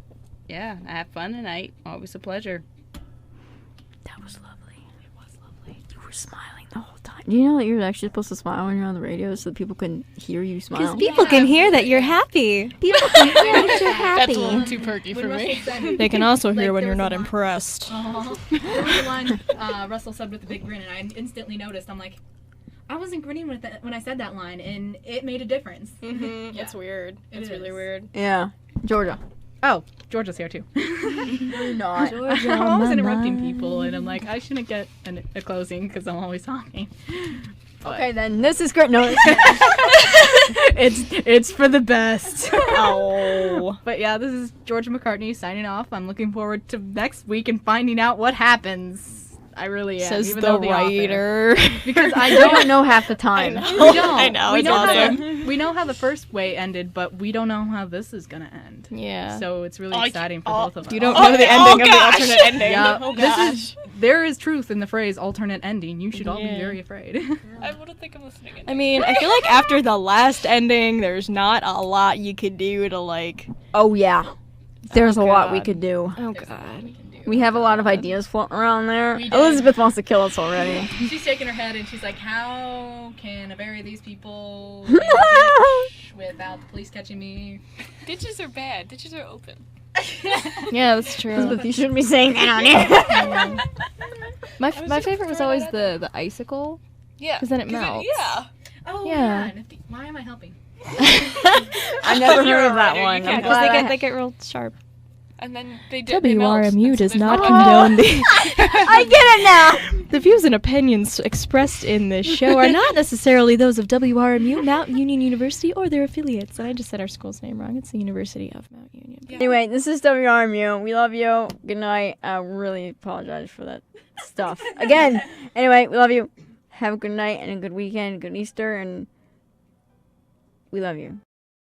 yeah, I had fun tonight. Always a pleasure. That was lovely. It was lovely. You were smiling the whole time. Do you know that you're actually supposed to smile when you're on the radio so that people can hear you smile? People can hear that you're happy. People can hear that you're That's a happy. little too perky for When Russell me. said, They can also hear Like, when there you're was not a line- impressed. there was a line Russell said with a big grin, and I instantly noticed. I'm like, I wasn't grinning with that when I said that line, and it made a difference. Mm-hmm. Yeah. It's weird. It It's really is. weird. Yeah. Georgia. Oh, Georgia's here too. You're not. I'm always interrupting people, and I'm like, I shouldn't get a closing because I'm always talking. Okay, then. This is great. No. It's for the best. Oh. But yeah, this is Georgia McCartney signing off. I'm looking forward to next week and finding out what happens. I really am. Says even the though author- writer. Because I I don't don't know half the time. We don't. I know, We it's know, awesome. we know how the first way ended, but we don't know how this is gonna end. Yeah. So it's really exciting for both of us. You don't know the ending of the alternate ending. Yeah, there is truth in the phrase alternate ending. You should all be Yeah. very afraid. I wouldn't think I'm listening. I mean, I feel like after the last ending, there's not a lot you could do to, like... Oh, yeah. There's a lot we God. could do. Oh, God. We have a lot of ideas floating around there. We do. Elizabeth wants to kill us already. She's shaking her head and she's like, "How can I bury these people in a ditch without the police catching me?" Ditches are bad. Ditches are open. Yeah, that's true. Elizabeth, you shouldn't be saying that on here. My favorite was always the icicle, Yeah. because then it melts. Yeah. Oh Yeah. yeah. Why am I helping? I never heard of that one. Yeah, I'm because glad they get real sharp. And then they did. they melt, WRMU and so does there's not no- condone the... I get it now. The views and opinions expressed in this show are not necessarily those of WRMU, Mount Union University, or their affiliates. And I just said our school's name wrong. It's the University of Mount Union. Anyway, this is WRMU. We love you. Good night. I really apologize for that stuff. Again. Anyway, we love you. Have a good night and a good weekend, good Easter, and we love you.